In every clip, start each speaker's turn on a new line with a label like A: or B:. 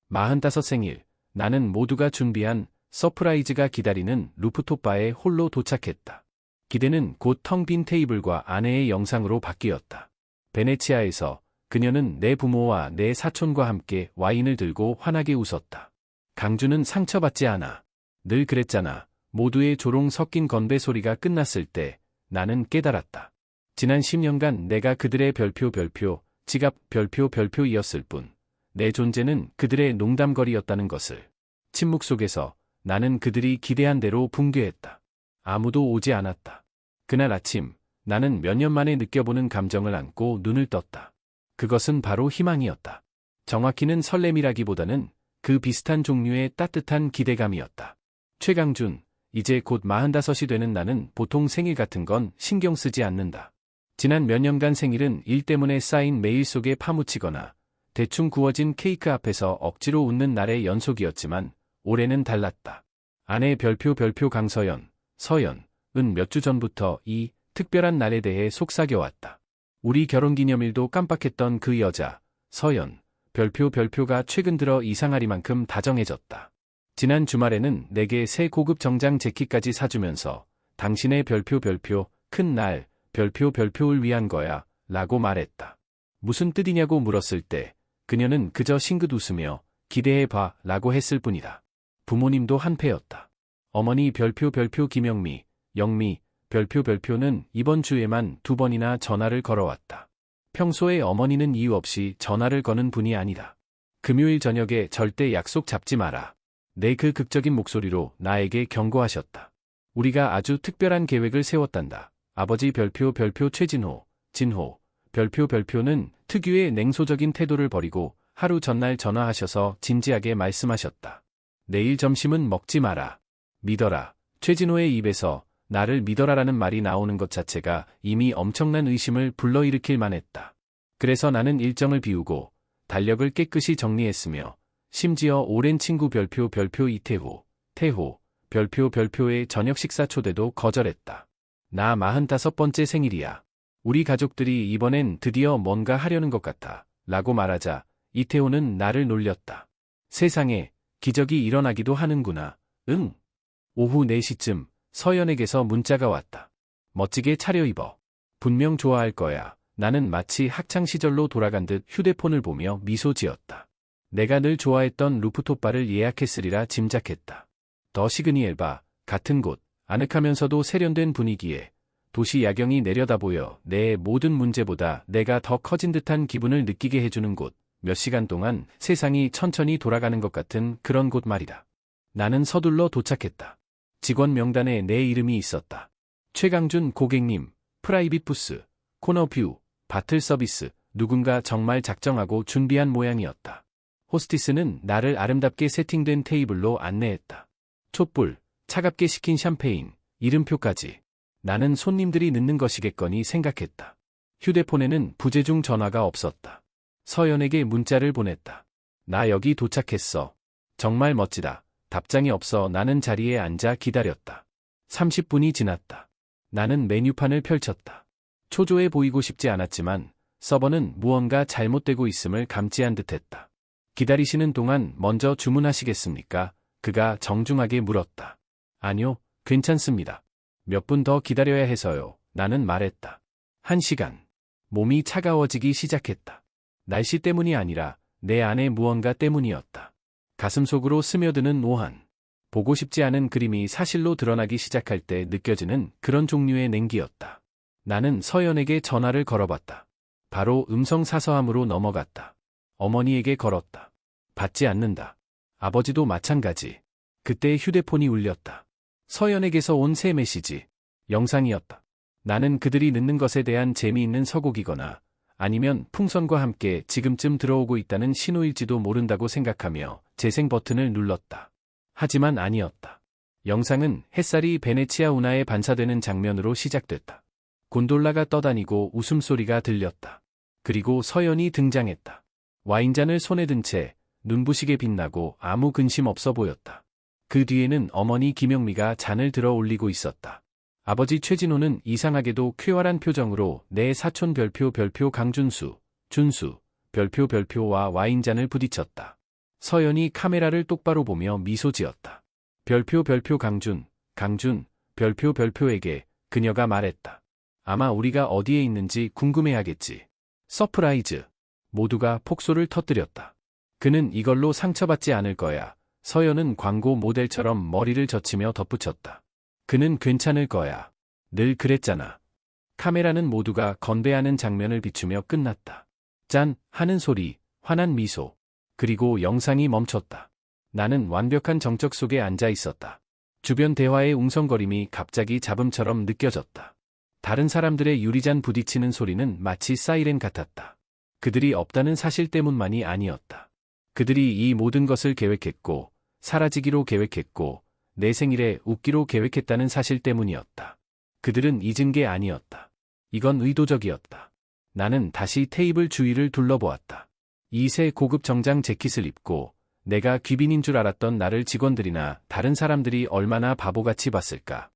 A: 45 생일, 나는 모두가 준비한 서프라이즈가 기다리는 루프톱바에 홀로 도착했다. 기대는 곧 텅 빈 테이블과 아내의 영상으로 바뀌었다. 베네치아에서 그녀는 내 부모와 내 사촌과 함께 와인을 들고 환하게 웃었다. 강주는 상처받지 않아. 늘 그랬잖아. 모두의 조롱 섞인 건배 소리가 끝났을 때 나는 깨달았다. 지난 10년간 내가 그들의 별표, 지갑 별표이었을 뿐, 내 존재는 그들의 농담거리였다는 것을. 침묵 속에서 나는 그들이 기대한 대로 붕괴했다. 아무도 오지 않았다. 그날 아침, 나는 몇 년 만에 느껴보는 감정을 안고 눈을 떴다. 그것은 바로 희망이었다. 정확히는 설렘이라기보다는 그 비슷한 종류의 따뜻한 기대감이었다. 최강준, 이제 곧 45이 되는 나는 보통 생일 같은 건 신경 쓰지 않는다. 지난 몇 년간 생일은 일 때문에 쌓인 메일 속에 파묻히거나 대충 구워진 케이크 앞에서 억지로 웃는 날의 연속이었지만 올해는 달랐다. 아내 별표 강서연, 서연은 몇 주 전부터 이 특별한 날에 대해 속삭여왔다. 우리 결혼기념일도 깜빡했던 그 여자, 서연, 별표가 최근 들어 이상하리만큼 다정해졌다. 지난 주말에는 내게 새 고급 정장 재킷까지 사주면서 당신의 별표 큰 날, 별표를 위한 거야 라고 말했다. 무슨 뜻이냐고 물었을 때 그녀는 그저 싱긋 웃으며 기대해봐 라고 했을 뿐이다. 부모님도 한패였다. 어머니 별표 김영미, 영미, 별표는 이번 주에만 2번이나 전화를 걸어왔다. 평소에 어머니는 이유 없이 전화를 거는 분이 아니다. 금요일 저녁에 절대 약속 잡지 마라. 내 그 극적인 목소리로 나에게 경고하셨다. 우리가 아주 특별한 계획을 세웠단다. 아버지 별표 최진호, 진호, 별표는 특유의 냉소적인 태도를 버리고 하루 전날 전화하셔서 진지하게 말씀하셨다. 내일 점심은 먹지 마라. 믿어라. 최진호의 입에서 나를 믿어라라는 말이 나오는 것 자체가 이미 엄청난 의심을 불러일으킬 만했다. 그래서 나는 일정을 비우고 달력을 깨끗이 정리했으며 심지어 오랜 친구 별표 이태호, 태호, 별표의 저녁 식사 초대도 거절했다. 나 45번째 생일이야. 우리 가족들이 이번엔 드디어 뭔가 하려는 것 같아 라고 말하자 이태호는 나를 놀렸다. 세상에 기적이 일어나기도 하는구나. 응. 오후 4시쯤 서연에게서 문자가 왔다. 멋지게 차려입어. 분명 좋아할 거야. 나는 마치 학창시절로 돌아간 듯 휴대폰을 보며 미소 지었다. 내가 늘 좋아했던 루프톱바를 예약했으리라 짐작했다. 더 시그니엘바, 같은 곳, 아늑하면서도 세련된 분위기에 도시 야경이 내려다보여 내 모든 문제보다 내가 더 커진 듯한 기분을 느끼게 해주는 곳, 몇 시간 동안 세상이 천천히 돌아가는 것 같은 그런 곳 말이다. 나는 서둘러 도착했다. 직원 명단에 내 이름이 있었다. 최강준 고객님, 프라이빗 부스, 코너뷰, 바틀 서비스, 누군가 정말 작정하고 준비한 모양이었다. 호스티스는 나를 아름답게 세팅된 테이블로 안내했다. 촛불, 차갑게 식힌 샴페인, 이름표까지. 나는 손님들이 늦는 것이겠거니 생각했다. 휴대폰에는 부재중 전화가 없었다. 서연에게 문자를 보냈다. 나 여기 도착했어. 정말 멋지다. 답장이 없어 나는 자리에 앉아 기다렸다. 30분이 지났다. 나는 메뉴판을 펼쳤다. 초조해 보이고 싶지 않았지만 서버는 무언가 잘못되고 있음을 감지한 듯했다. 기다리시는 동안 먼저 주문하시겠습니까? 그가 정중하게 물었다. 아니요, 괜찮습니다. 몇 분 더 기다려야 해서요. 나는 말했다. 1시간. 몸이 차가워지기 시작했다. 날씨 때문이 아니라 내 안에 무언가 때문이었다. 가슴속으로 스며드는 오한. 보고 싶지 않은 그림이 사실로 드러나기 시작할 때 느껴지는 그런 종류의 냉기였다. 나는 서연에게 전화를 걸어봤다. 바로 음성 사서함으로 넘어갔다. 어머니에게 걸었다. 받지 않는다. 아버지도 마찬가지. 그때 휴대폰이 울렸다. 서연에게서 온 새 메시지. 영상이었다. 나는 그들이 늦는 것에 대한 재미있는 서곡이거나 아니면 풍선과 함께 지금쯤 들어오고 있다는 신호일지도 모른다고 생각하며 재생 버튼을 눌렀다. 하지만 아니었다. 영상은 햇살이 베네치아 운하에 반사되는 장면으로 시작됐다. 곤돌라가 떠다니고 웃음소리가 들렸다. 그리고 서연이 등장했다. 와인잔을 손에 든 채 눈부시게 빛나고 아무 근심 없어 보였다. 그 뒤에는 어머니 김영미가 잔을 들어 올리고 있었다. 아버지 최진호는 이상하게도 쾌활한 표정으로 내 사촌 별표 강준수, 준수, 별표와 와인잔을 부딪혔다. 서연이 카메라를 똑바로 보며 미소 지었다. 별표 강준, 별표에게 그녀가 말했다. 아마 우리가 어디에 있는지 궁금해하겠지. 서프라이즈. 모두가 폭소를 터뜨렸다. 그는 이걸로 상처받지 않을 거야. 서연은 광고 모델처럼 머리를 젖히며 덧붙였다. 그는 괜찮을 거야. 늘 그랬잖아. 카메라는 모두가 건배하는 장면을 비추며 끝났다. 짠! 하는 소리, 환한 미소. 그리고 영상이 멈췄다. 나는 완벽한 정적 속에 앉아 있었다. 주변 대화의 웅성거림이 갑자기 잡음처럼 느껴졌다. 다른 사람들의 유리잔 부딪히는 소리는 마치 사이렌 같았다. 그들이 없다는 사실 때문만이 아니었다. 그들이 이 모든 것을 계획했고, 사라지기로 계획했고, 내 생일에 웃기로 계획했다는 사실 때문이었다. 그들은 잊은 게 아니었다. 이건 의도적이었다. 나는 다시 테이블 주위를 둘러보았다. 2세 고급 정장 재킷을 입고 내가 귀빈인 줄 알았던 나를 직원들이나 다른 사람들이 얼마나 바보같이 봤을까.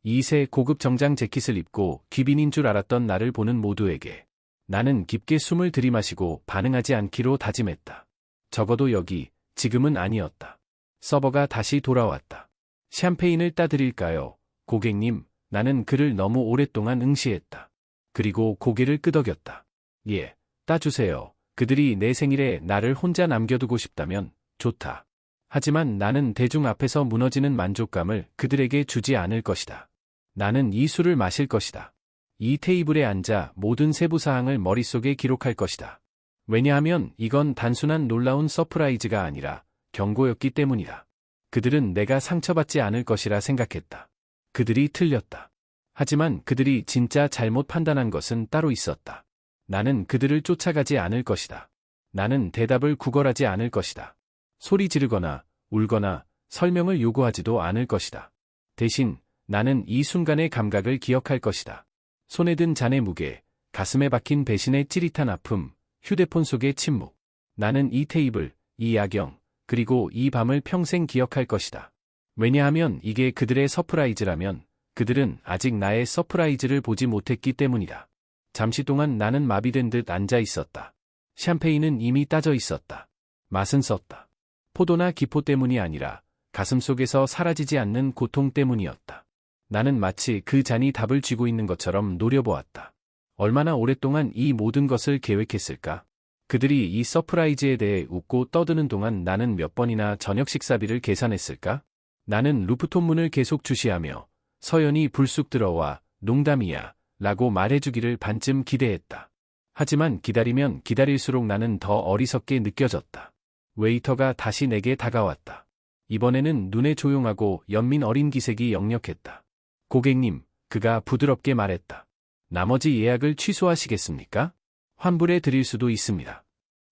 A: 2세 고급 정장 재킷을 입고 귀빈인 줄 알았던 나를 보는 모두에게 나는 깊게 숨을 들이마시고 반응하지 않기로 다짐했다. 적어도 여기, 지금은 아니었다. 서버가 다시 돌아왔다. 샴페인을 따드릴까요? 고객님, 나는 그를 너무 오랫동안 응시했다. 그리고 고개를 끄덕였다. 예, 따주세요. 그들이 내 생일에 나를 혼자 남겨두고 싶다면 좋다. 하지만 나는 대중 앞에서 무너지는 만족감을 그들에게 주지 않을 것이다. 나는 이 술을 마실 것이다. 이 테이블에 앉아 모든 세부사항을 머릿속에 기록할 것이다. 왜냐하면 이건 단순한 놀라운 서프라이즈가 아니라 경고였기 때문이다. 그들은 내가 상처받지 않을 것이라 생각했다. 그들이 틀렸다. 하지만 그들이 진짜 잘못 판단한 것은 따로 있었다. 나는 그들을 쫓아가지 않을 것이다. 나는 대답을 구걸하지 않을 것이다. 소리 지르거나 울거나 설명을 요구하지도 않을 것이다. 대신 나는 이 순간의 감각을 기억할 것이다. 손에 든 잔의 무게, 가슴에 박힌 배신의 찌릿한 아픔, 휴대폰 속의 침묵. 나는 이 테이블, 이 야경, 그리고 이 밤을 평생 기억할 것이다. 왜냐하면 이게 그들의 서프라이즈라면 그들은 아직 나의 서프라이즈를 보지 못했기 때문이다. 잠시 동안 나는 마비된 듯 앉아 있었다. 샴페인은 이미 따져 있었다. 맛은 썼다. 포도나 기포 때문이 아니라 가슴 속에서 사라지지 않는 고통 때문이었다. 나는 마치 그 잔이 답을 쥐고 있는 것처럼 노려보았다. 얼마나 오랫동안 이 모든 것을 계획했을까? 그들이 이 서프라이즈에 대해 웃고 떠드는 동안 나는 몇 번이나 저녁 식사비를 계산했을까? 나는 루프톱 문을 계속 주시하며 서연이 불쑥 들어와 농담이야 라고 말해주기를 반쯤 기대했다. 하지만 기다리면 기다릴수록 나는 더 어리석게 느껴졌다. 웨이터가 다시 내게 다가왔다. 이번에는 눈에 조용하고 연민 어린 기색이 역력했다. 고객님, 그가 부드럽게 말했다. 나머지 예약을 취소하시겠습니까? 환불해 드릴 수도 있습니다.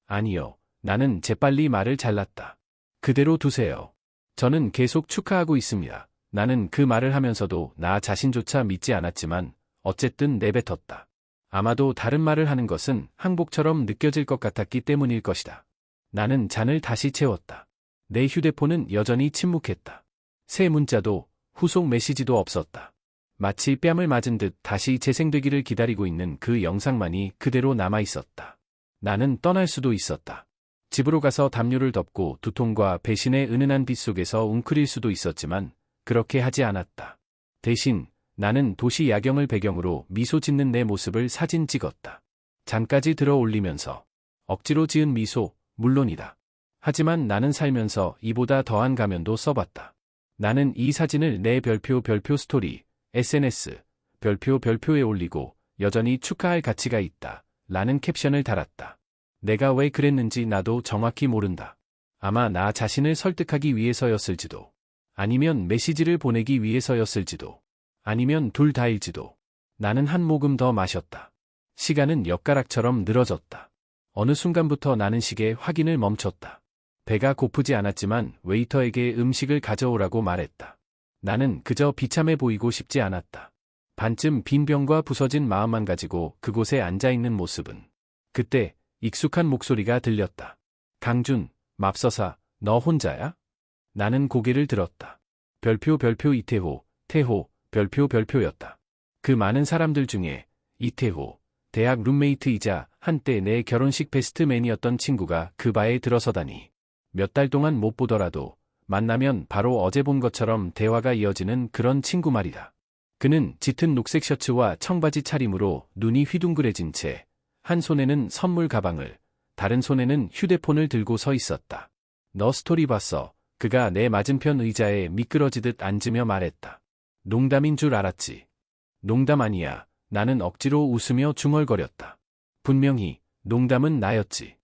A: 아니요, 나는 재빨리 말을 잘랐다. 그대로 두세요. 저는 계속 축하하고 있습니다. 나는 그 말을 하면서도 나 자신조차 믿지 않았지만 어쨌든 내뱉었다. 아마도 다른 말을 하는 것은 항복처럼 느껴질 것 같았기 때문일 것이다. 나는 잔을 다시 채웠다. 내 휴대폰은 여전히 침묵했다. 새 문자도 후속 메시지도 없었다. 마치 뺨을 맞은 듯 다시 재생되기를 기다리고 있는 그 영상만이 그대로 남아있었다. 나는 떠날 수도 있었다. 집으로 가서 담요를 덮고 두통과 배신의 은은한 빛 속에서 웅크릴 수도 있었지만 그렇게 하지 않았다. 대신 나는 도시 야경을 배경으로 미소 짓는 내 모습을 사진 찍었다. 잔까지 들어 올리면서 억지로 지은 미소, 물론이다. 하지만 나는 살면서 이보다 더한 가면도 써봤다. 나는 이 사진을 내 별표 스토리, SNS, 별표에 올리고 여전히 축하할 가치가 있다. 라는 캡션을 달았다. 내가 왜 그랬는지 나도 정확히 모른다. 아마 나 자신을 설득하기 위해서였을지도. 아니면 메시지를 보내기 위해서였을지도. 아니면 둘 다일지도. 나는 한 모금 더 마셨다. 시간은 엿가락처럼 늘어졌다. 어느 순간부터 나는 시계 확인을 멈췄다. 배가 고프지 않았지만 웨이터에게 음식을 가져오라고 말했다. 나는 그저 비참해 보이고 싶지 않았다. 반쯤 빈 병과 부서진 마음만 가지고 그곳에 앉아있는 모습은. 그때 익숙한 목소리가 들렸다. 강준, 맙서사, 너 혼자야? 나는 고개를 들었다. 별표 이태호, 태호, 별표였다. 그 많은 사람들 중에 이태호, 대학 룸메이트이자 한때 내 결혼식 베스트맨이었던 친구가 그 바에 들어서다니. 몇 달 동안 못 보더라도 만나면 바로 어제 본 것처럼 대화가 이어지는 그런 친구 말이다. 그는 짙은 녹색 셔츠와 청바지 차림으로 눈이 휘둥그레진 채 한 손에는 선물 가방을, 다른 손에는 휴대폰을 들고 서 있었다. 너 스토리 봤어? 그가 내 맞은편 의자에 미끄러지듯 앉으며 말했다. 농담인 줄 알았지. 농담 아니야. 나는 억지로 웃으며 중얼거렸다. 분명히 농담은 나였지.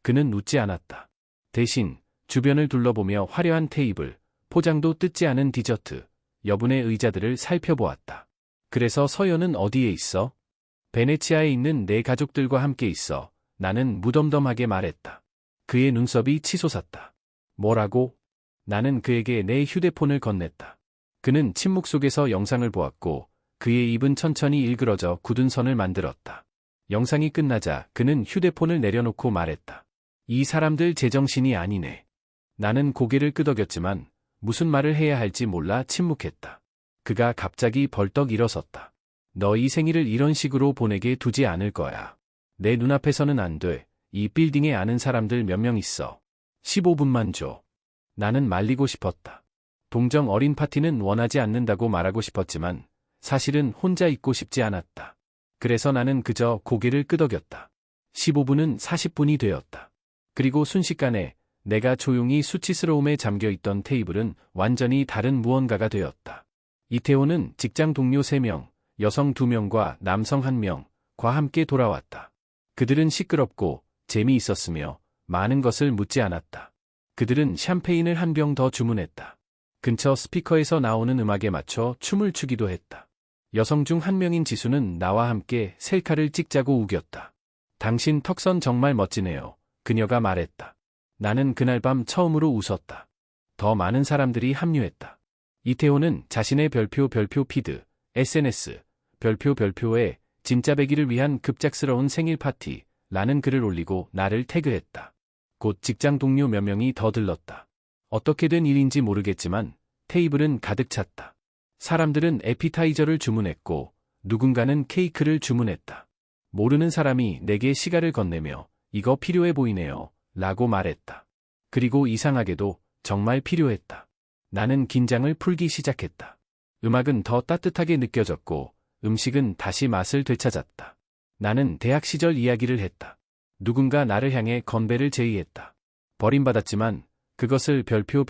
A: 그는 웃지 않았다. 대신 주변을 둘러보며 화려한 테이블, 포장도 뜯지 않은 디저트, 여분의 의자들을 살펴보았다. 그래서 서연은 어디에 있어? 베네치아에 있는 내 가족들과 함께 있어. 나는 무덤덤하게 말했다. 그의 눈썹이 치솟았다. 뭐라고? 나는 그에게 내 휴대폰을 건넸다. 그는 침묵 속에서 영상을 보았고 그의 입은 천천히 일그러져 굳은 선을 만들었다. 영상이 끝나자 그는 휴대폰을 내려놓고 말했다. 이 사람들 제정신이 아니네. 나는 고개를 끄덕였지만 무슨 말을 해야 할지 몰라 침묵했다. 그가 갑자기 벌떡 일어섰다. 너 이 생일을 이런 식으로 보내게 두지 않을 거야. 내 눈앞에서는 안 돼. 이 빌딩에 아는 사람들 몇 명 있어. 15분만 줘. 나는 말리고 싶었다. 동정 어린 파티는 원하지 않는다고 말하고 싶었지만 사실은 혼자 있고 싶지 않았다. 그래서 나는 그저 고개를 끄덕였다. 15분은 40분이 되었다. 그리고 순식간에 내가 조용히 수치스러움에 잠겨있던 테이블은 완전히 다른 무언가가 되었다. 이태호는 직장 동료 3명, 여성 2명과 남성 1명과 함께 돌아왔다. 그들은 시끄럽고 재미있었으며 많은 것을 묻지 않았다. 그들은 샴페인을 한 병 더 주문했다. 근처 스피커에서 나오는 음악에 맞춰 춤을 추기도 했다. 여성 중 1명인 지수는 나와 함께 셀카를 찍자고 우겼다. 당신 턱선 정말 멋지네요. 그녀가 말했다. 나는 그날 밤 처음으로 웃었다. 더 많은 사람들이 합류했다. 이태호는 자신의 별표 피드, SNS, 별표에 진짜 100일을 위한 급작스러운 생일 파티라는 글을 올리고 나를 태그했다. 곧 직장 동료 몇 명이 더 들렀다. 어떻게 된 일인지 모르겠지만 테이블은 가득 찼다. 사람들은 에피타이저를 주문했고 누군가는 케이크를 주문했다. 모르는 사람이 내게 시가를 건네며 이거 필요해 보이네요 라고 말했다. 그리고 이상하게도 정말 필요했다. 나는 긴장을 풀기 시작했다. 음악은 더 따뜻하게 느껴졌고 음식은 다시 맛을 되찾았다. 나는 대학 시절 이야기를 했다. 누군가 나를 향해 건배를 제의했다. 버림받았지만 그것을 별표,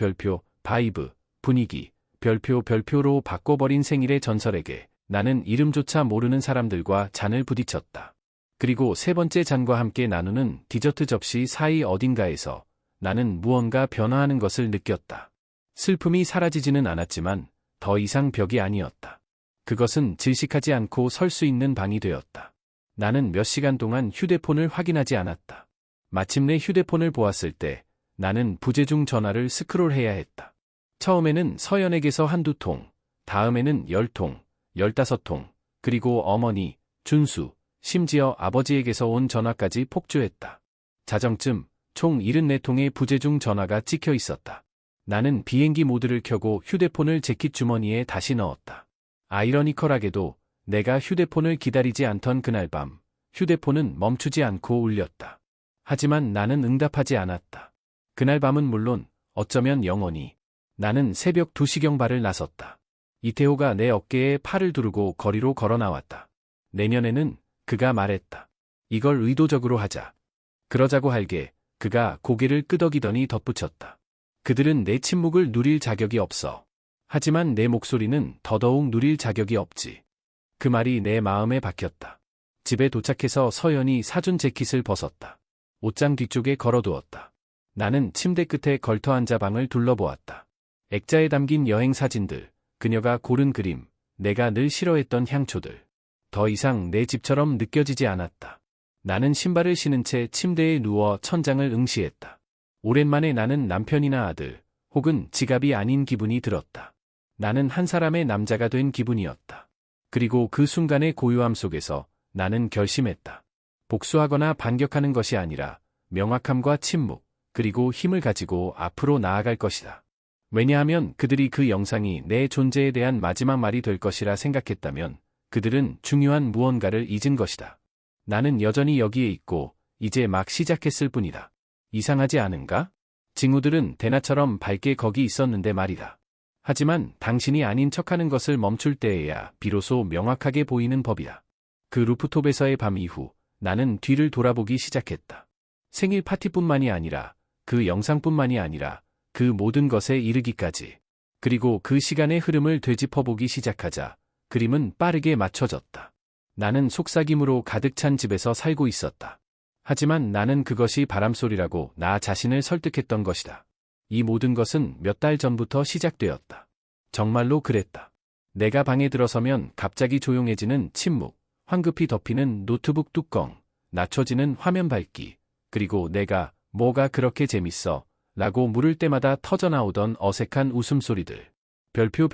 A: 바이브, 분위기, 별표로 바꿔버린 생일의 전설에게 나는 이름조차 모르는 사람들과 잔을 부딪혔다. 그리고 세 번째 잔과 함께 나누는 디저트 접시 사이 어딘가에서 나는 무언가 변화하는 것을 느꼈다. 슬픔이 사라지지는 않았지만 더 이상 벽이 아니었다. 그것은 질식하지 않고 설 수 있는 방이 되었다. 나는 몇 시간 동안 휴대폰을 확인하지 않았다. 마침내 휴대폰을 보았을 때 나는 부재중 전화를 스크롤해야 했다. 처음에는 서연에게서 1~2통, 다음에는 10통, 15통, 그리고 어머니, 준수, 심지어 아버지에게서 온 전화까지 폭주했다. 자정쯤 총 74통의 부재중 전화가 찍혀 있었다. 나는 비행기 모드를 켜고 휴대폰을 재킷 주머니에 다시 넣었다. 아이러니컬하게도 내가 휴대폰을 기다리지 않던 그날 밤, 휴대폰은 멈추지 않고 울렸다. 하지만 나는 응답하지 않았다. 그날 밤은 물론 어쩌면 영원히. 나는 새벽 2시경 발을 나섰다. 이태호가 내 어깨에 팔을 두르고 거리로 걸어 나왔다. 내년에는 그가 말했다. 이걸 의도적으로 하자. 그러자고 할게. 그가 고개를 끄덕이더니 덧붙였다. 그들은 내 침묵을 누릴 자격이 없어. 하지만 내 목소리는 더더욱 누릴 자격이 없지. 그 말이 내 마음에 박혔다. 집에 도착해서 서연이 사준 재킷을 벗었다. 옷장 뒤쪽에 걸어두었다. 나는 침대 끝에 걸터앉아 방을 둘러보았다. 액자에 담긴 여행 사진들, 그녀가 고른 그림, 내가 늘 싫어했던 향초들. 더 이상 내 집처럼 느껴지지 않았다. 나는 신발을 신은 채 침대에 누워 천장을 응시했다. 오랜만에 나는 남편이나 아들, 혹은 지갑이 아닌 기분이 들었다. 나는 한 사람의 남자가 된 기분이었다. 그리고 그 순간의 고요함 속에서 나는 결심했다. 복수하거나 반격하는 것이 아니라 명확함과 침묵, 그리고 힘을 가지고 앞으로 나아갈 것이다. 왜냐하면 그들이 그 영상이 내 존재에 대한 마지막 말이 될 것이라 생각했다면 그들은 중요한 무언가를 잊은 것이다. 나는 여전히 여기에 있고 이제 막 시작했을 뿐이다. 이상하지 않은가? 징후들은 대나처럼 밝게 거기 있었는데 말이다. 하지만 당신이 아닌 척하는 것을 멈출 때에야 비로소 명확하게 보이는 법이다. 그 루프톱에서의 밤 이후 나는 뒤를 돌아보기 시작했다. 생일 파티뿐만이 아니라 그 영상뿐만이 아니라 그 모든 것에 이르기까지. 그리고 그 시간의 흐름을 되짚어보기 시작하자 그림은 빠르게 맞춰졌다. 나는 속삭임으로 가득 찬 집에서 살고 있었다. 하지만 나는 그것이 바람소리라고 나 자신을 설득했던 것이다. 이 모든 것은 몇 달 전부터 시작되었다. 정말로 그랬다. 내가 방에 들어서면 갑자기 조용해지는 침묵, 황급히 덮이는 노트북 뚜껑, 낮춰지는 화면 밝기, 그리고 내가 뭐가 그렇게 재밌어? 라고 물을 때마다 터져나오던 어색한 웃음소리들. 별표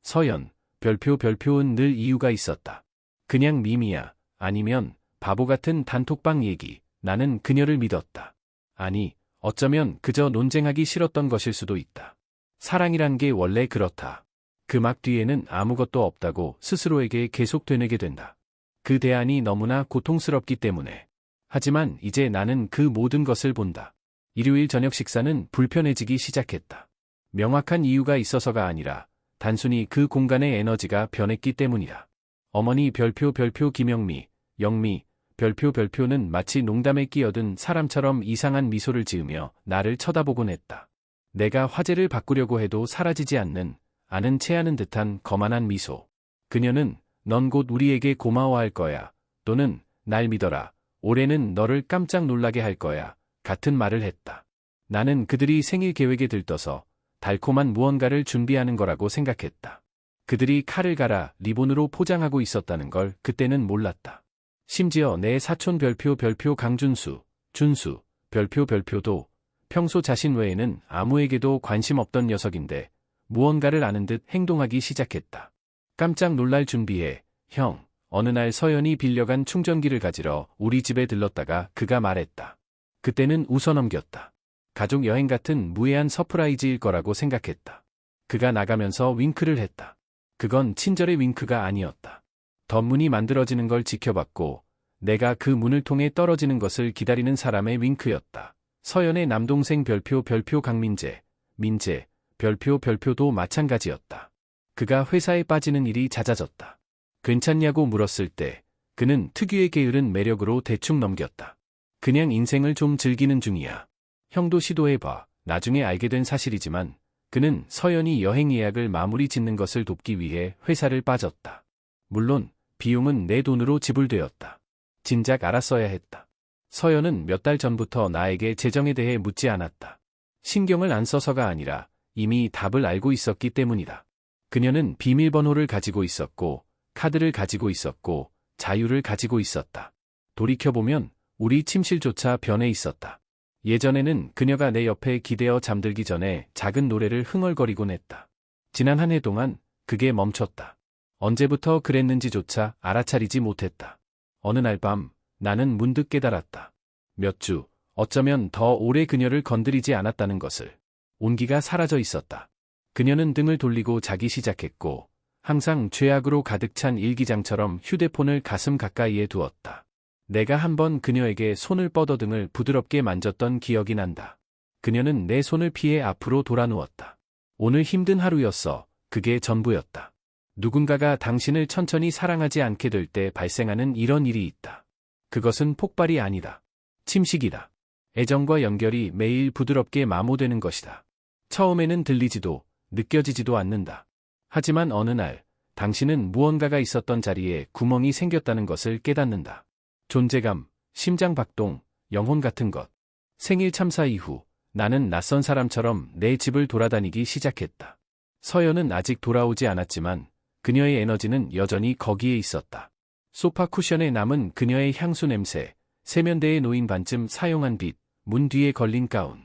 A: 서연, 별표은 늘 이유가 있었다. 그냥 밈이야. 아니면 바보 같은 단톡방 얘기. 나는 그녀를 믿었다. 아니, 어쩌면 그저 논쟁하기 싫었던 것일 수도 있다. 사랑이란 게 원래 그렇다. 그 막 뒤에는 아무것도 없다고 스스로에게 계속 되뇌게 된다. 그 대안이 너무나 고통스럽기 때문에. 하지만 이제 나는 그 모든 것을 본다. 일요일 저녁 식사는 불편해지기 시작했다. 명확한 이유가 있어서가 아니라 단순히 그 공간의 에너지가 변했기 때문이다. 어머니 별표 김영미, 영미, 별표는 마치 농담에 끼어든 사람처럼 이상한 미소를 지으며 나를 쳐다보곤 했다. 내가 화제를 바꾸려고 해도 사라지지 않는, 아는 체하는 듯한 거만한 미소. 그녀는 넌 곧 우리에게 고마워할 거야. 또는 날 믿어라. 올해는 너를 깜짝 놀라게 할 거야. 같은 말을 했다. 나는 그들이 생일 계획에 들떠서 달콤한 무언가를 준비하는 거라고 생각했다. 그들이 칼을 갈아 리본으로 포장하고 있었다는 걸 그때는 몰랐다. 심지어 내 사촌 별표 강준수, 준수, 별표도 평소 자신 외에는 아무에게도 관심 없던 녀석인데 무언가를 아는 듯 행동하기 시작했다. 깜짝 놀랄 준비해, 형. 어느 날 서연이 빌려간 충전기를 가지러 우리 집에 들렀다가 그가 말했다. 그때는 웃어넘겼다. 가족 여행 같은 무해한 서프라이즈일 거라고 생각했다. 그가 나가면서 윙크를 했다. 그건 친절의 윙크가 아니었다. 덧문이 만들어지는 걸 지켜봤고 내가 그 문을 통해 떨어지는 것을 기다리는 사람의 윙크였다. 서연의 남동생 별표 강민재, 민재, 별표도 마찬가지였다. 그가 회사에 빠지는 일이 잦아졌다. 괜찮냐고 물었을 때 그는 특유의 게으른 매력으로 대충 넘겼다. 그냥 인생을 좀 즐기는 중이야. 형도 시도해봐. 나중에 알게 된 사실이지만 그는 서연이 여행 예약을 마무리 짓는 것을 돕기 위해 회사를 빠졌다. 물론 비용은 내 돈으로 지불되었다. 진작 알았어야 했다. 서연은 몇 달 전부터 나에게 재정에 대해 묻지 않았다. 신경을 안 써서가 아니라 이미 답을 알고 있었기 때문이다. 그녀는 비밀번호를 가지고 있었고 카드를 가지고 있었고 자유를 가지고 있었다. 돌이켜보면 우리 침실조차 변해 있었다. 예전에는 그녀가 내 옆에 기대어 잠들기 전에 작은 노래를 흥얼거리곤 했다. 지난 한 해 동안 그게 멈췄다. 언제부터 그랬는지조차 알아차리지 못했다. 어느 날 밤 나는 문득 깨달았다. 몇 주, 어쩌면 더 오래 그녀를 건드리지 않았다는 것을. 온기가 사라져 있었다. 그녀는 등을 돌리고 자기 시작했고 항상 죄악으로 가득 찬 일기장처럼 휴대폰을 가슴 가까이에 두었다. 내가 한번 그녀에게 손을 뻗어 등을 부드럽게 만졌던 기억이 난다. 그녀는 내 손을 피해 앞으로 돌아 누웠다. 오늘 힘든 하루였어. 그게 전부였다. 누군가가 당신을 천천히 사랑하지 않게 될 때 발생하는 이런 일이 있다. 그것은 폭발이 아니다. 침식이다. 애정과 연결이 매일 부드럽게 마모되는 것이다. 처음에는 들리지도 느껴지지도 않는다. 하지만 어느 날 당신은 무언가가 있었던 자리에 구멍이 생겼다는 것을 깨닫는다. 존재감, 심장박동, 영혼 같은 것. 생일 참사 이후 나는 낯선 사람처럼 내 집을 돌아다니기 시작했다. 서연은 아직 돌아오지 않았지만 그녀의 에너지는 여전히 거기에 있었다. 소파 쿠션에 남은 그녀의 향수 냄새, 세면대에 놓인 반쯤 사용한 빛, 문 뒤에 걸린 가운.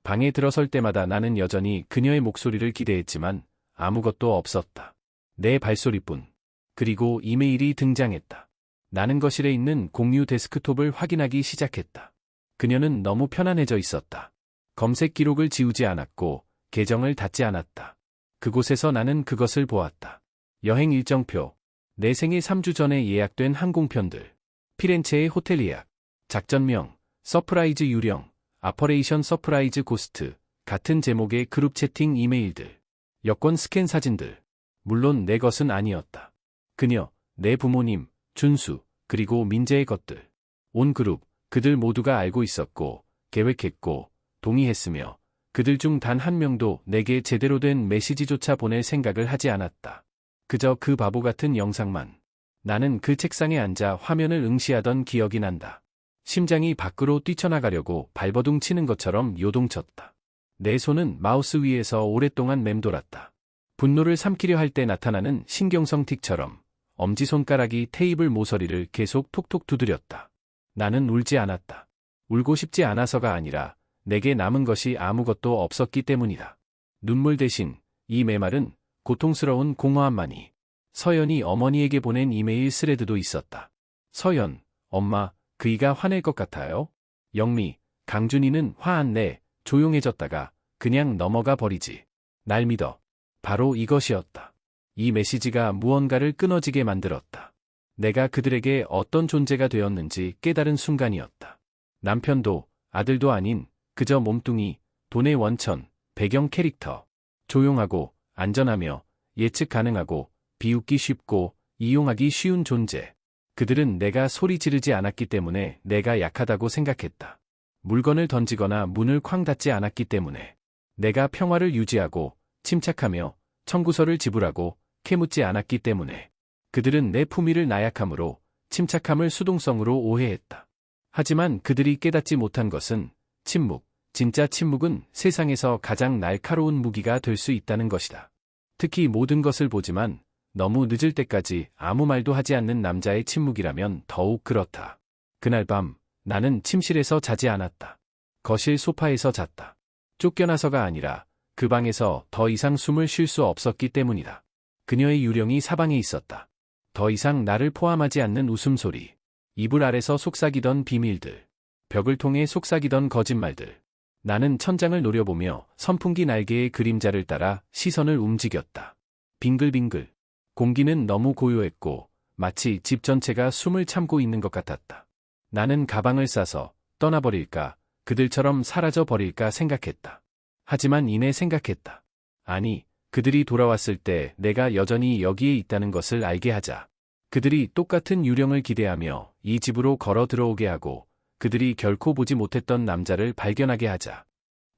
A: 방에 들어설 때마다 나는 여전히 그녀의 목소리를 기대했지만 아무것도 없었다. 내 발소리뿐. 그리고 이메일이 등장했다. 나는 거실에 있는 공유 데스크톱을 확인하기 시작했다. 그녀는 너무 편안해져 있었다. 검색 기록을 지우지 않았고 계정을 닫지 않았다. 그곳에서 나는 그것을 보았다. 여행 일정표, 내 생일 3주 전에 예약된 항공편들, 피렌체의 호텔 예약, 작전명, 서프라이즈 유령, 아퍼레이션 서프라이즈 고스트, 같은 제목의 그룹 채팅 이메일들, 여권 스캔 사진들. 물론 내 것은 아니었다. 그녀, 내 부모님, 준수, 그리고 민재의 것들. 온 그룹, 그들 모두가 알고 있었고, 계획했고, 동의했으며, 그들 중 단 한 명도 내게 제대로 된 메시지조차 보낼 생각을 하지 않았다. 그저 그 바보 같은 영상만. 나는 그 책상에 앉아 화면을 응시하던 기억이 난다. 심장이 밖으로 뛰쳐나가려고 발버둥 치는 것처럼 요동쳤다. 내 손은 마우스 위에서 오랫동안 맴돌았다. 분노를 삼키려 할 때 나타나는 신경성 틱처럼 엄지손가락이 테이블 모서리를 계속 톡톡 두드렸다. 나는 울지 않았다. 울고 싶지 않아서가 아니라 내게 남은 것이 아무것도 없었기 때문이다. 눈물 대신 이 메말은 고통스러운 공허함만이. 서연이 어머니에게 보낸 이메일 스레드도 있었다. 서연, 엄마, 그이가 화낼 것 같아요? 영미, 강준이는 화 안 내. 조용해졌다가 그냥 넘어가 버리지. 날 믿어. 바로 이것이었다. 이 메시지가 무언가를 끊어지게 만들었다. 내가 그들에게 어떤 존재가 되었는지 깨달은 순간이었다. 남편도 아들도 아닌 그저 몸뚱이, 돈의 원천, 배경 캐릭터. 조용하고 안전하며 예측 가능하고 비웃기 쉽고 이용하기 쉬운 존재. 그들은 내가 소리 지르지 않았기 때문에 내가 약하다고 생각했다. 물건을 던지거나 문을 쾅 닫지 않았기 때문에. 내가 평화를 유지하고 침착하며 청구서를 지불하고 캐묻지 않았기 때문에. 그들은 내 품위를 나약함으로, 침착함을 수동성으로 오해했다. 하지만 그들이 깨닫지 못한 것은 침묵, 진짜 침묵은 세상에서 가장 날카로운 무기가 될 수 있다는 것이다. 특히 모든 것을 보지만 너무 늦을 때까지 아무 말도 하지 않는 남자의 침묵이라면 더욱 그렇다. 그날 밤 나는 침실에서 자지 않았다. 거실 소파에서 잤다. 쫓겨나서가 아니라 그 방에서 더 이상 숨을 쉴 수 없었기 때문이다. 그녀의 유령이 사방에 있었다. 더 이상 나를 포함하지 않는 웃음소리, 이불 아래서 속삭이던 비밀들, 벽을 통해 속삭이던 거짓말들. 나는 천장을 노려보며 선풍기 날개의 그림자를 따라 시선을 움직였다. 빙글빙글. 공기는 너무 고요했고 마치 집 전체가 숨을 참고 있는 것 같았다. 나는 가방을 싸서 떠나버릴까, 그들처럼 사라져 버릴까 생각했다. 하지만 이내 생각했다. 아니, 그들이 돌아왔을 때 내가 여전히 여기에 있다는 것을 알게 하자. 그들이 똑같은 유령을 기대하며 이 집으로 걸어 들어오게 하고 그들이 결코 보지 못했던 남자를 발견하게 하자.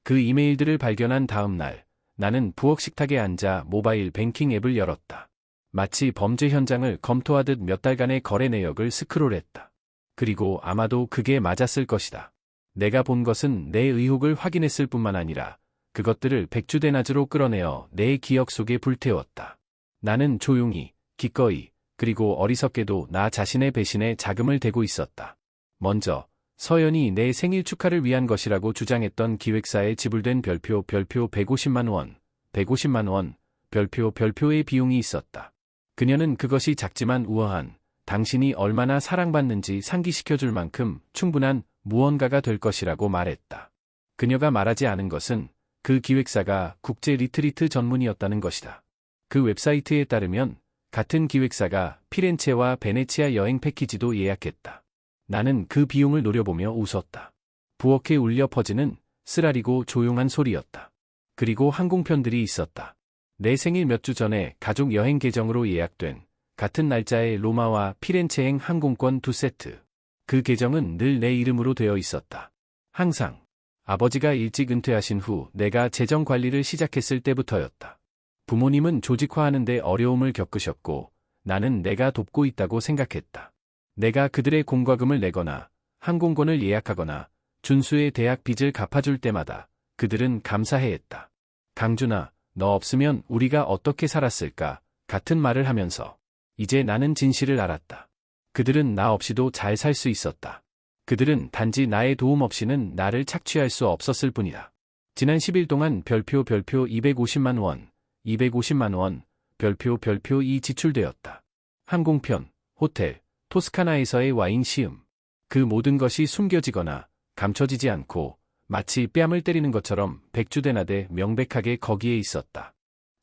A: 그 이메일들을 발견한 다음 날, 나는 부엌 식탁에 앉아 모바일 뱅킹 앱을 열었다. 마치 범죄 현장을 검토하듯 몇 달간의 거래 내역을 스크롤했다. 그리고 아마도 그게 맞았을 것이다. 내가 본 것은 내 의혹을 확인했을 뿐만 아니라 그것들을 백주대낮으로 끌어내어 내 기억 속에 불태웠다. 나는 조용히, 기꺼이, 그리고 어리석게도 나 자신의 배신에 자금을 대고 있었다. 먼저 서연이 내 생일 축하를 위한 것이라고 주장했던 기획사에 지불된 별표 150만 원, 150만 원, 별표의 비용이 있었다. 그녀는 그것이 작지만 우아한, 당신이 얼마나 사랑받는지 상기시켜줄 만큼 충분한 무언가가 될 것이라고 말했다. 그녀가 말하지 않은 것은 그 기획사가 국제 리트리트 전문이었다는 것이다. 그 웹사이트에 따르면 같은 기획사가 피렌체와 베네치아 여행 패키지도 예약했다. 나는 그 비용을 노려보며 웃었다. 부엌에 울려 퍼지는 쓰라리고 조용한 소리였다. 그리고 항공편들이 있었다. 내 생일 몇 주 전에 가족 여행 계정으로 예약된 같은 날짜의 로마와 피렌체행 항공권 2세트. 그 계정은 늘 내 이름으로 되어 있었다. 항상. 아버지가 일찍 은퇴하신 후 내가 재정 관리를 시작했을 때부터였다. 부모님은 조직화하는 데 어려움을 겪으셨고 나는 내가 돕고 있다고 생각했다. 내가 그들의 공과금을 내거나 항공권을 예약하거나 준수의 대학 빚을 갚아줄 때마다 그들은 감사해했다. 강준아, 너 없으면 우리가 어떻게 살았을까? 같은 말을 하면서. 이제 나는 진실을 알았다. 그들은 나 없이도 잘 살 수 있었다. 그들은 단지 나의 도움 없이는 나를 착취할 수 없었을 뿐이다. 지난 10일 동안 별표 250만 원, 250만 원, 별표 2 지출되었다. 항공편, 호텔, 토스카나에서의 와인 시음. 그 모든 것이 숨겨지거나 감춰지지 않고 마치 뺨을 때리는 것처럼 백주대낮에 명백하게 거기에 있었다.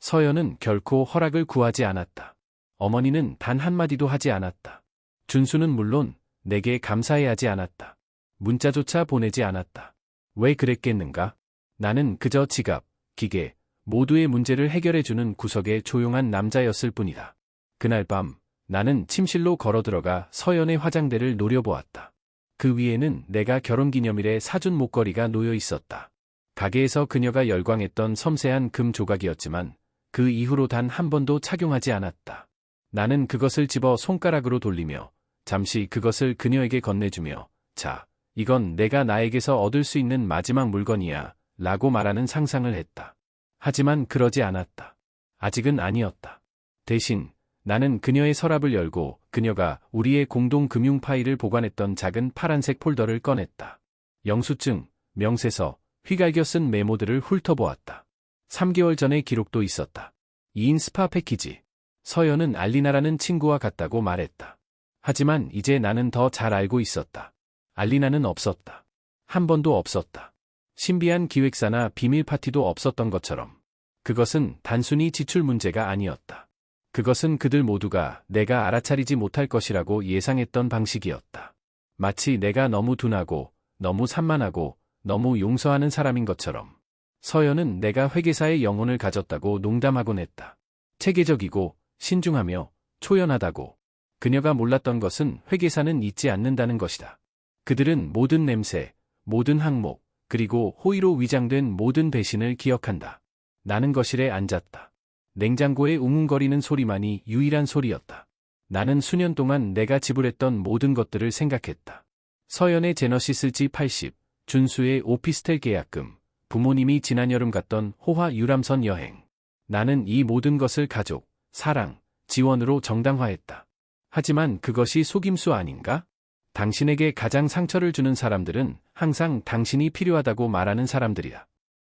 A: 서연은 결코 허락을 구하지 않았다. 어머니는 단 한마디도 하지 않았다. 준수는 물론 내게 감사해하지 않았다. 문자조차 보내지 않았다. 왜 그랬겠는가? 나는 그저 지갑, 기계, 모두의 문제를 해결해주는 구석의 조용한 남자였을 뿐이다. 그날 밤, 나는 침실로 걸어들어가 서연의 화장대를 노려보았다. 그 위에는 내가 결혼기념일에 사준 목걸이가 놓여 있었다. 가게에서 그녀가 열광했던 섬세한 금 조각이었지만 그 이후로 단 한 번도 착용하지 않았다. 나는 그것을 집어 손가락으로 돌리며 잠시 그것을 그녀에게 건네주며 자, 이건 내가 나에게서 얻을 수 있는 마지막 물건이야 라고 말하는 상상을 했다. 하지만 그러지 않았다. 아직은 아니었다. 대신 나는 그녀의 서랍을 열고 그녀가 우리의 공동 금융 파일을 보관했던 작은 파란색 폴더를 꺼냈다. 영수증, 명세서, 휘갈겨 쓴 메모들을 훑어보았다. 3개월 전의 기록도 있었다. 2인 스파 패키지. 서연은 알리나라는 친구와 같다고 말했다. 하지만 이제 나는 더 잘 알고 있었다. 알리나는 없었다. 한 번도 없었다. 신비한 기획사나 비밀 파티도 없었던 것처럼. 그것은 단순히 지출 문제가 아니었다. 그것은 그들 모두가 내가 알아차리지 못할 것이라고 예상했던 방식이었다. 마치 내가 너무 둔하고, 너무 산만하고, 너무 용서하는 사람인 것처럼. 서연은 내가 회계사의 영혼을 가졌다고 농담하곤 했다. 체계적이고, 신중하며, 초연하다고. 그녀가 몰랐던 것은 회계사는 잊지 않는다는 것이다. 그들은 모든 냄새, 모든 항목, 그리고 호의로 위장된 모든 배신을 기억한다. 나는 거실에 앉았다. 냉장고의 웅웅거리는 소리만이 유일한 소리였다. 나는 수년 동안 내가 지불했던 모든 것들을 생각했다. 서연의 제너시스 G80, 준수의 오피스텔 계약금, 부모님이 지난 여름 갔던 호화 유람선 여행. 나는 이 모든 것을 가족, 사랑, 지원으로 정당화했다. 하지만 그것이 속임수 아닌가? 당신에게 가장 상처를 주는 사람들은 항상 당신이 필요하다고 말하는 사람들이다.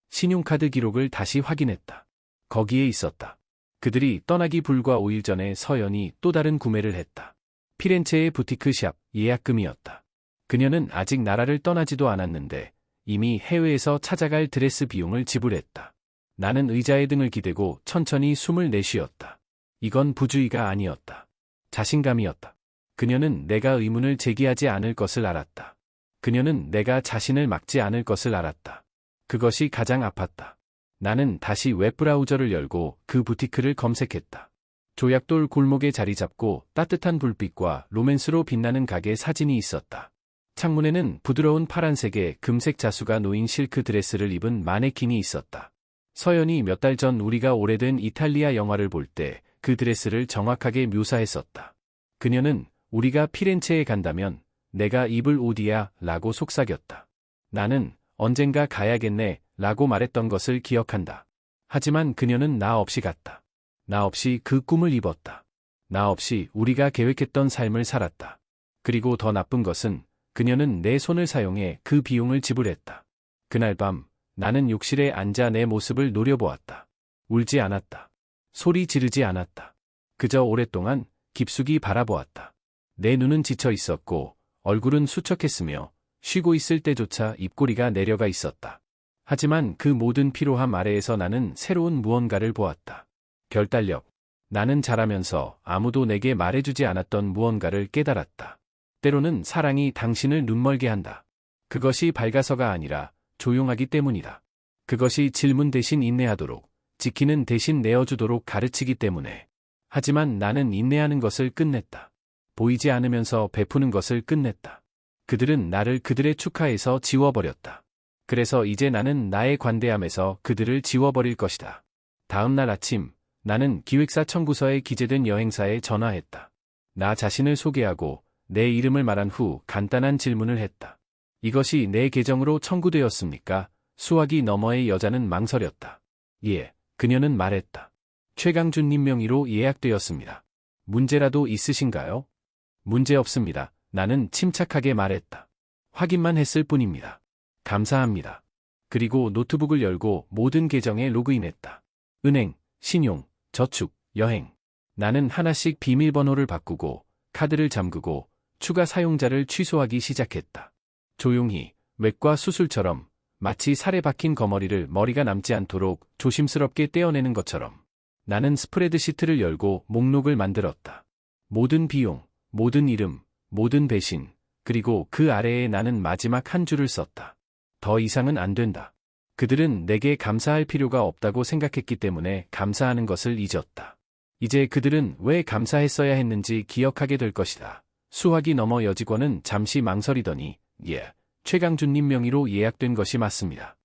A: 신용카드 기록을 다시 확인했다. 거기에 있었다. 그들이 떠나기 불과 5일 전에 서연이 또 다른 구매를 했다. 피렌체의 부티크샵 예약금이었다. 그녀는 아직 나라를 떠나지도 않았는데 이미 해외에서 찾아갈 드레스 비용을 지불했다. 나는 의자에 등을 기대고 천천히 숨을 내쉬었다. 이건 부주의가 아니었다. 자신감이었다. 그녀는 내가 의문을 제기하지 않을 것을 알았다. 그녀는 내가 자신을 막지 않을 것을 알았다. 그것이 가장 아팠다. 나는 다시 웹브라우저를 열고 그 부티크를 검색했다. 조약돌 골목에 자리 잡고 따뜻한 불빛과 로맨스로 빛나는 가게 사진이 있었다. 창문에는 부드러운 파란색의 금색 자수가 놓인 실크 드레스를 입은 마네킹이 있었다. 서연이 몇 달 전 우리가 오래된 이탈리아 영화를 볼 때 그 드레스를 정확하게 묘사했었다. 그녀는 우리가 피렌체에 간다면 내가 입을 옷이야 라고 속삭였다. 나는 언젠가 가야겠네 라고 말했던 것을 기억한다. 하지만 그녀는 나 없이 갔다. 나 없이 그 꿈을 입었다. 나 없이 우리가 계획했던 삶을 살았다. 그리고 더 나쁜 것은 그녀는 내 손을 사용해 그 비용을 지불했다. 그날 밤 나는 욕실에 앉아 내 모습을 노려보았다. 울지 않았다. 소리 지르지 않았다. 그저 오랫동안 깊숙이 바라보았다. 내 눈은 지쳐 있었고 얼굴은 수척했으며 쉬고 있을 때조차 입꼬리가 내려가 있었다. 하지만 그 모든 피로함 아래에서 나는 새로운 무언가를 보았다. 결단력. 나는 자라면서 아무도 내게 말해주지 않았던 무언가를 깨달았다. 때로는 사랑이 당신을 눈멀게 한다. 그것이 밝아서가 아니라 조용하기 때문이다. 그것이 질문 대신 인내하도록, 지키는 대신 내어주도록 가르치기 때문에. 하지만 나는 인내하는 것을 끝냈다. 보이지 않으면서 베푸는 것을 끝냈다. 그들은 나를 그들의 축하에서 지워버렸다. 그래서 이제 나는 나의 관대함에서 그들을 지워버릴 것이다. 다음 날 아침, 나는 기획사 청구서에 기재된 여행사에 전화했다. 나 자신을 소개하고 내 이름을 말한 후 간단한 질문을 했다. 이것이 내 계정으로 청구되었습니까? 수화기 너머의 여자는 망설였다. 예, 그녀는 말했다. 최강준님 명의로 예약되었습니다. 문제라도 있으신가요? 문제 없습니다. 나는 침착하게 말했다. 확인만 했을 뿐입니다. 감사합니다. 그리고 노트북을 열고 모든 계정에 로그인했다. 은행, 신용, 저축, 여행. 나는 하나씩 비밀번호를 바꾸고 카드를 잠그고 추가 사용자를 취소하기 시작했다. 조용히, 외과 수술처럼 마치 살에 박힌 거머리를 머리가 남지 않도록 조심스럽게 떼어내는 것처럼. 나는 스프레드시트를 열고 목록을 만들었다. 모든 비용, 모든 이름, 모든 배신, 그리고 그 아래에 나는 마지막 한 줄을 썼다. 더 이상은 안 된다. 그들은 내게 감사할 필요가 없다고 생각했기 때문에 감사하는 것을 잊었다. 이제 그들은 왜 감사했어야 했는지 기억하게 될 것이다. 수화기 너머 여직원은 잠시 망설이더니 최강준님 명의로 예약된 것이 맞습니다.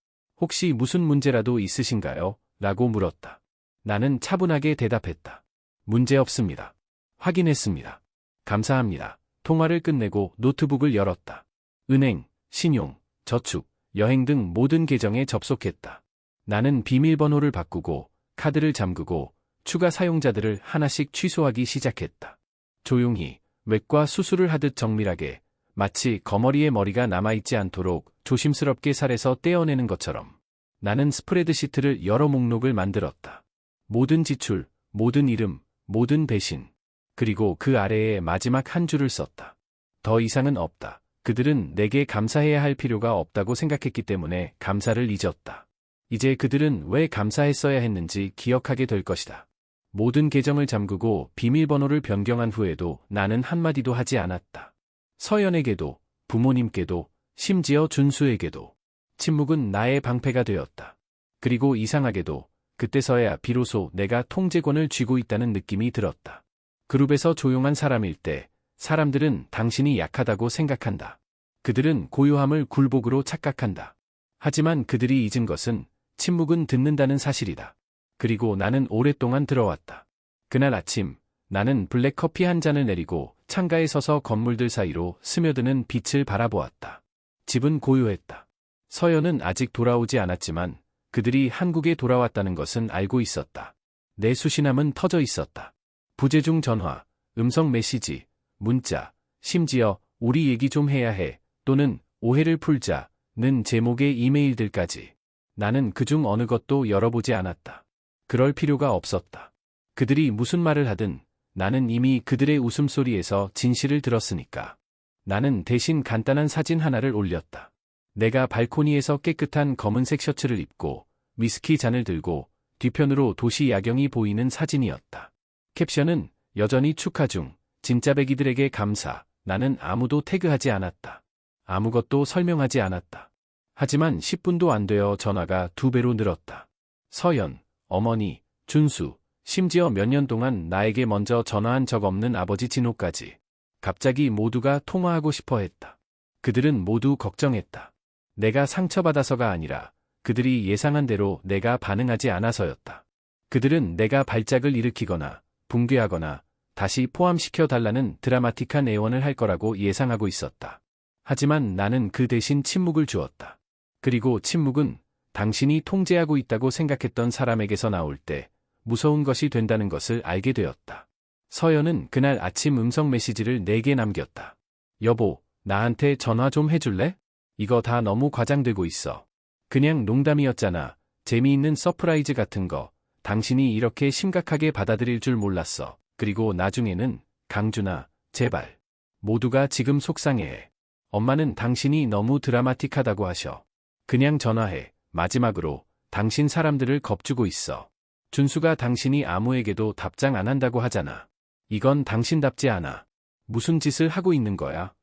A: 혹시 무슨 문제라도 있으신가요? 라고 물었다. 나는 차분하게 대답했다. 문제 없습니다. 확인했습니다. 감사합니다. 통화를 끝내고 노트북을 열었다. 은행, 신용, 저축, 여행 등 모든 계정에 접속했다. 나는 비밀번호를 바꾸고 카드를 잠그고 추가 사용자들을 하나씩 취소하기 시작했다. 조용히 외과 수술을 하듯 정밀하게 마치 거머리에 머리가 남아있지 않도록 조심스럽게 살에서 떼어내는 것처럼 나는 스프레드시트를 여러 목록을 만들었다. 모든 지출, 모든 이름, 모든 배신. 그리고 그 아래에 마지막 한 줄을 썼다. 더 이상은 없다. 그들은 내게 감사해야 할 필요가 없다고 생각했기 때문에 감사를 잊었다. 이제 그들은 왜 감사했어야 했는지 기억하게 될 것이다. 모든 계정을 잠그고 비밀번호를 변경한 후에도 나는 한마디도 하지 않았다. 서연에게도, 부모님께도, 심지어 준수에게도. 침묵은 나의 방패가 되었다. 그리고 이상하게도 그때서야 비로소 내가 통제권을 쥐고 있다는 느낌이 들었다. 그룹에서 조용한 사람일 때 사람들은 당신이 약하다고 생각한다. 그들은 고요함을 굴복으로 착각한다. 하지만 그들이 잊은 것은 침묵은 듣는다는 사실이다. 그리고 나는 오랫동안 들어왔다. 그날 아침 나는 블랙커피 한 잔을 내리고 창가에 서서 건물들 사이로 스며드는 빛을 바라보았다. 집은 고요했다. 서연은 아직 돌아오지 않았지만 그들이 한국에 돌아왔다는 것은 알고 있었다. 내 수신함은 터져 있었다. 부재중 전화, 음성 메시지, 문자, 심지어 우리 얘기 좀 해야 해 또는 오해를 풀자는 제목의 이메일들까지. 나는 그중 어느 것도 열어보지 않았다. 그럴 필요가 없었다. 그들이 무슨 말을 하든 나는 이미 그들의 웃음소리에서 진실을 들었으니까. 나는 대신 간단한 사진 하나를 올렸다. 내가 발코니에서 깨끗한 검은색 셔츠를 입고 위스키 잔을 들고 뒤편으로 도시 야경이 보이는 사진이었다. 캡션은 여전히 축하 중, 진짜 배기들에게 감사. 나는 아무도 태그하지 않았다. 아무것도 설명하지 않았다. 하지만 10분도 안 되어 전화가 2배로 늘었다. 서연, 어머니, 준수, 심지어 몇 년 동안 나에게 먼저 전화한 적 없는 아버지 진호까지. 갑자기 모두가 통화하고 싶어 했다. 그들은 모두 걱정했다. 내가 상처받아서가 아니라 그들이 예상한 대로 내가 반응하지 않아서였다. 그들은 내가 발작을 일으키거나 붕괴하거나 다시 포함시켜 달라는 드라마틱한 애원을 할 거라고 예상하고 있었다. 하지만 나는 그 대신 침묵을 주었다. 그리고 침묵은 당신이 통제하고 있다고 생각했던 사람에게서 나올 때 무서운 것이 된다는 것을 알게 되었다. 서연은 그날 아침 음성 메시지를 4개 남겼다. 여보, 나한테 전화 좀 해줄래? 이거 다 너무 과장되고 있어. 그냥 농담이었잖아. 재미있는 서프라이즈 같은 거. 당신이 이렇게 심각하게 받아들일 줄 몰랐어. 그리고 나중에는 강준아, 제발. 모두가 지금 속상해해. 엄마는 당신이 너무 드라마틱하다고 하셔. 그냥 전화해. 마지막으로 당신 사람들을 겁주고 있어. 준수가 당신이 아무에게도 답장 안 한다고 하잖아. 이건 당신답지 않아. 무슨 짓을 하고 있는 거야?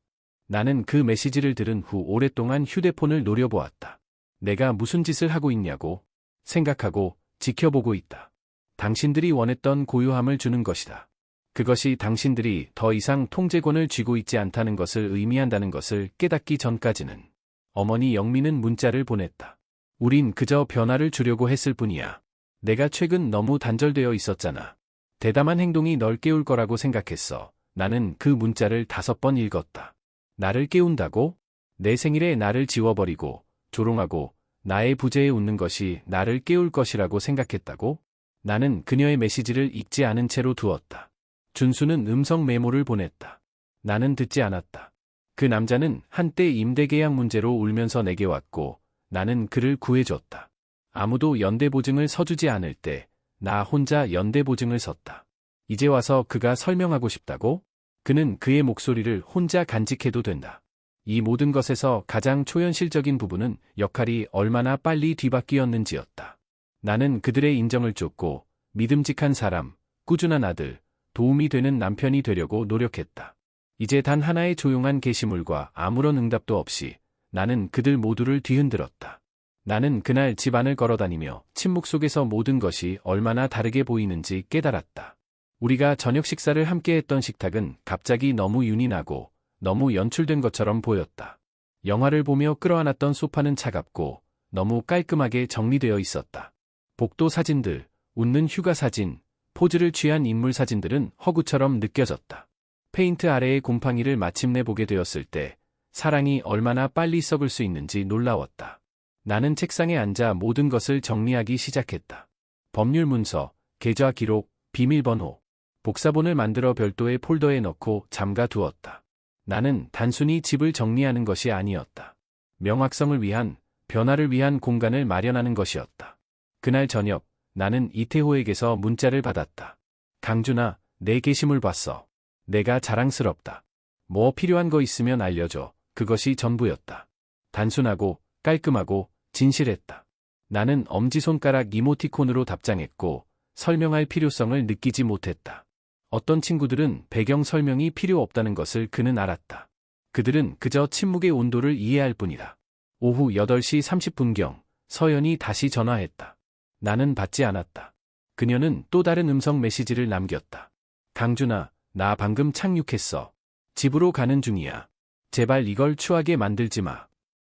A: 나는 그 메시지를 들은 후 오랫동안 휴대폰을 노려보았다. 내가 무슨 짓을 하고 있냐고 생각하고 지켜보고 있다. 당신들이 원했던 고요함을 주는 것이다. 그것이 당신들이 더 이상 통제권을 쥐고 있지 않다는 것을 의미한다는 것을 깨닫기 전까지는. 어머니 영미는 문자를 보냈다. 우린 그저 변화를 주려고 했을 뿐이야. 내가 최근 너무 단절되어 있었잖아. 대담한 행동이 널 깨울 거라고 생각했어. 나는 그 문자를 5번 읽었다. 나를 깨운다고? 내 생일에 나를 지워버리고 조롱하고 나의 부재에 웃는 것이 나를 깨울 것이라고 생각했다고? 나는 그녀의 메시지를 읽지 않은 채로 두었다. 준수는 음성 메모를 보냈다. 나는 듣지 않았다. 그 남자는 한때 임대계약 문제로 울면서 내게 왔고 나는 그를 구해줬다. 아무도 연대보증을 서주지 않을 때 나 혼자 연대보증을 섰다. 이제 와서 그가 설명하고 싶다고? 그는 그의 목소리를 혼자 간직해도 된다. 이 모든 것에서 가장 초현실적인 부분은 역할이 얼마나 빨리 뒤바뀌었는지였다. 나는 그들의 인정을 쫓고 믿음직한 사람, 꾸준한 아들, 도움이 되는 남편이 되려고 노력했다. 이제 단 하나의 조용한 게시물과 아무런 응답도 없이 나는 그들 모두를 뒤흔들었다. 나는 그날 집안을 걸어다니며 침묵 속에서 모든 것이 얼마나 다르게 보이는지 깨달았다. 우리가 저녁 식사를 함께 했던 식탁은 갑자기 너무 윤이 나고 너무 연출된 것처럼 보였다. 영화를 보며 끌어안았던 소파는 차갑고 너무 깔끔하게 정리되어 있었다. 복도 사진들, 웃는 휴가 사진, 포즈를 취한 인물 사진들은 허구처럼 느껴졌다. 페인트 아래의 곰팡이를 마침내 보게 되었을 때 사랑이 얼마나 빨리 썩을 수 있는지 놀라웠다. 나는 책상에 앉아 모든 것을 정리하기 시작했다. 법률 문서, 계좌 기록, 비밀번호, 복사본을 만들어 별도의 폴더에 넣고 잠가 두었다. 나는 단순히 집을 정리하는 것이 아니었다. 명확성을 위한, 변화를 위한 공간을 마련하는 것이었다. 그날 저녁, 나는 이태호에게서 문자를 받았다. 강준아, 내 게시물 봤어. 내가 자랑스럽다. 뭐 필요한 거 있으면 알려줘. 그것이 전부였다. 단순하고 깔끔하고 진실했다. 나는 엄지손가락 이모티콘으로 답장했고 설명할 필요성을 느끼지 못했다. 어떤 친구들은 배경 설명이 필요 없다는 것을 그는 알았다. 그들은 그저 침묵의 온도를 이해할 뿐이다. 오후 8시 30분경 서연이 다시 전화했다. 나는 받지 않았다. 그녀는 또 다른 음성 메시지를 남겼다. 강준아, 나 방금 착륙했어. 집으로 가는 중이야. 제발 이걸 추하게 만들지 마.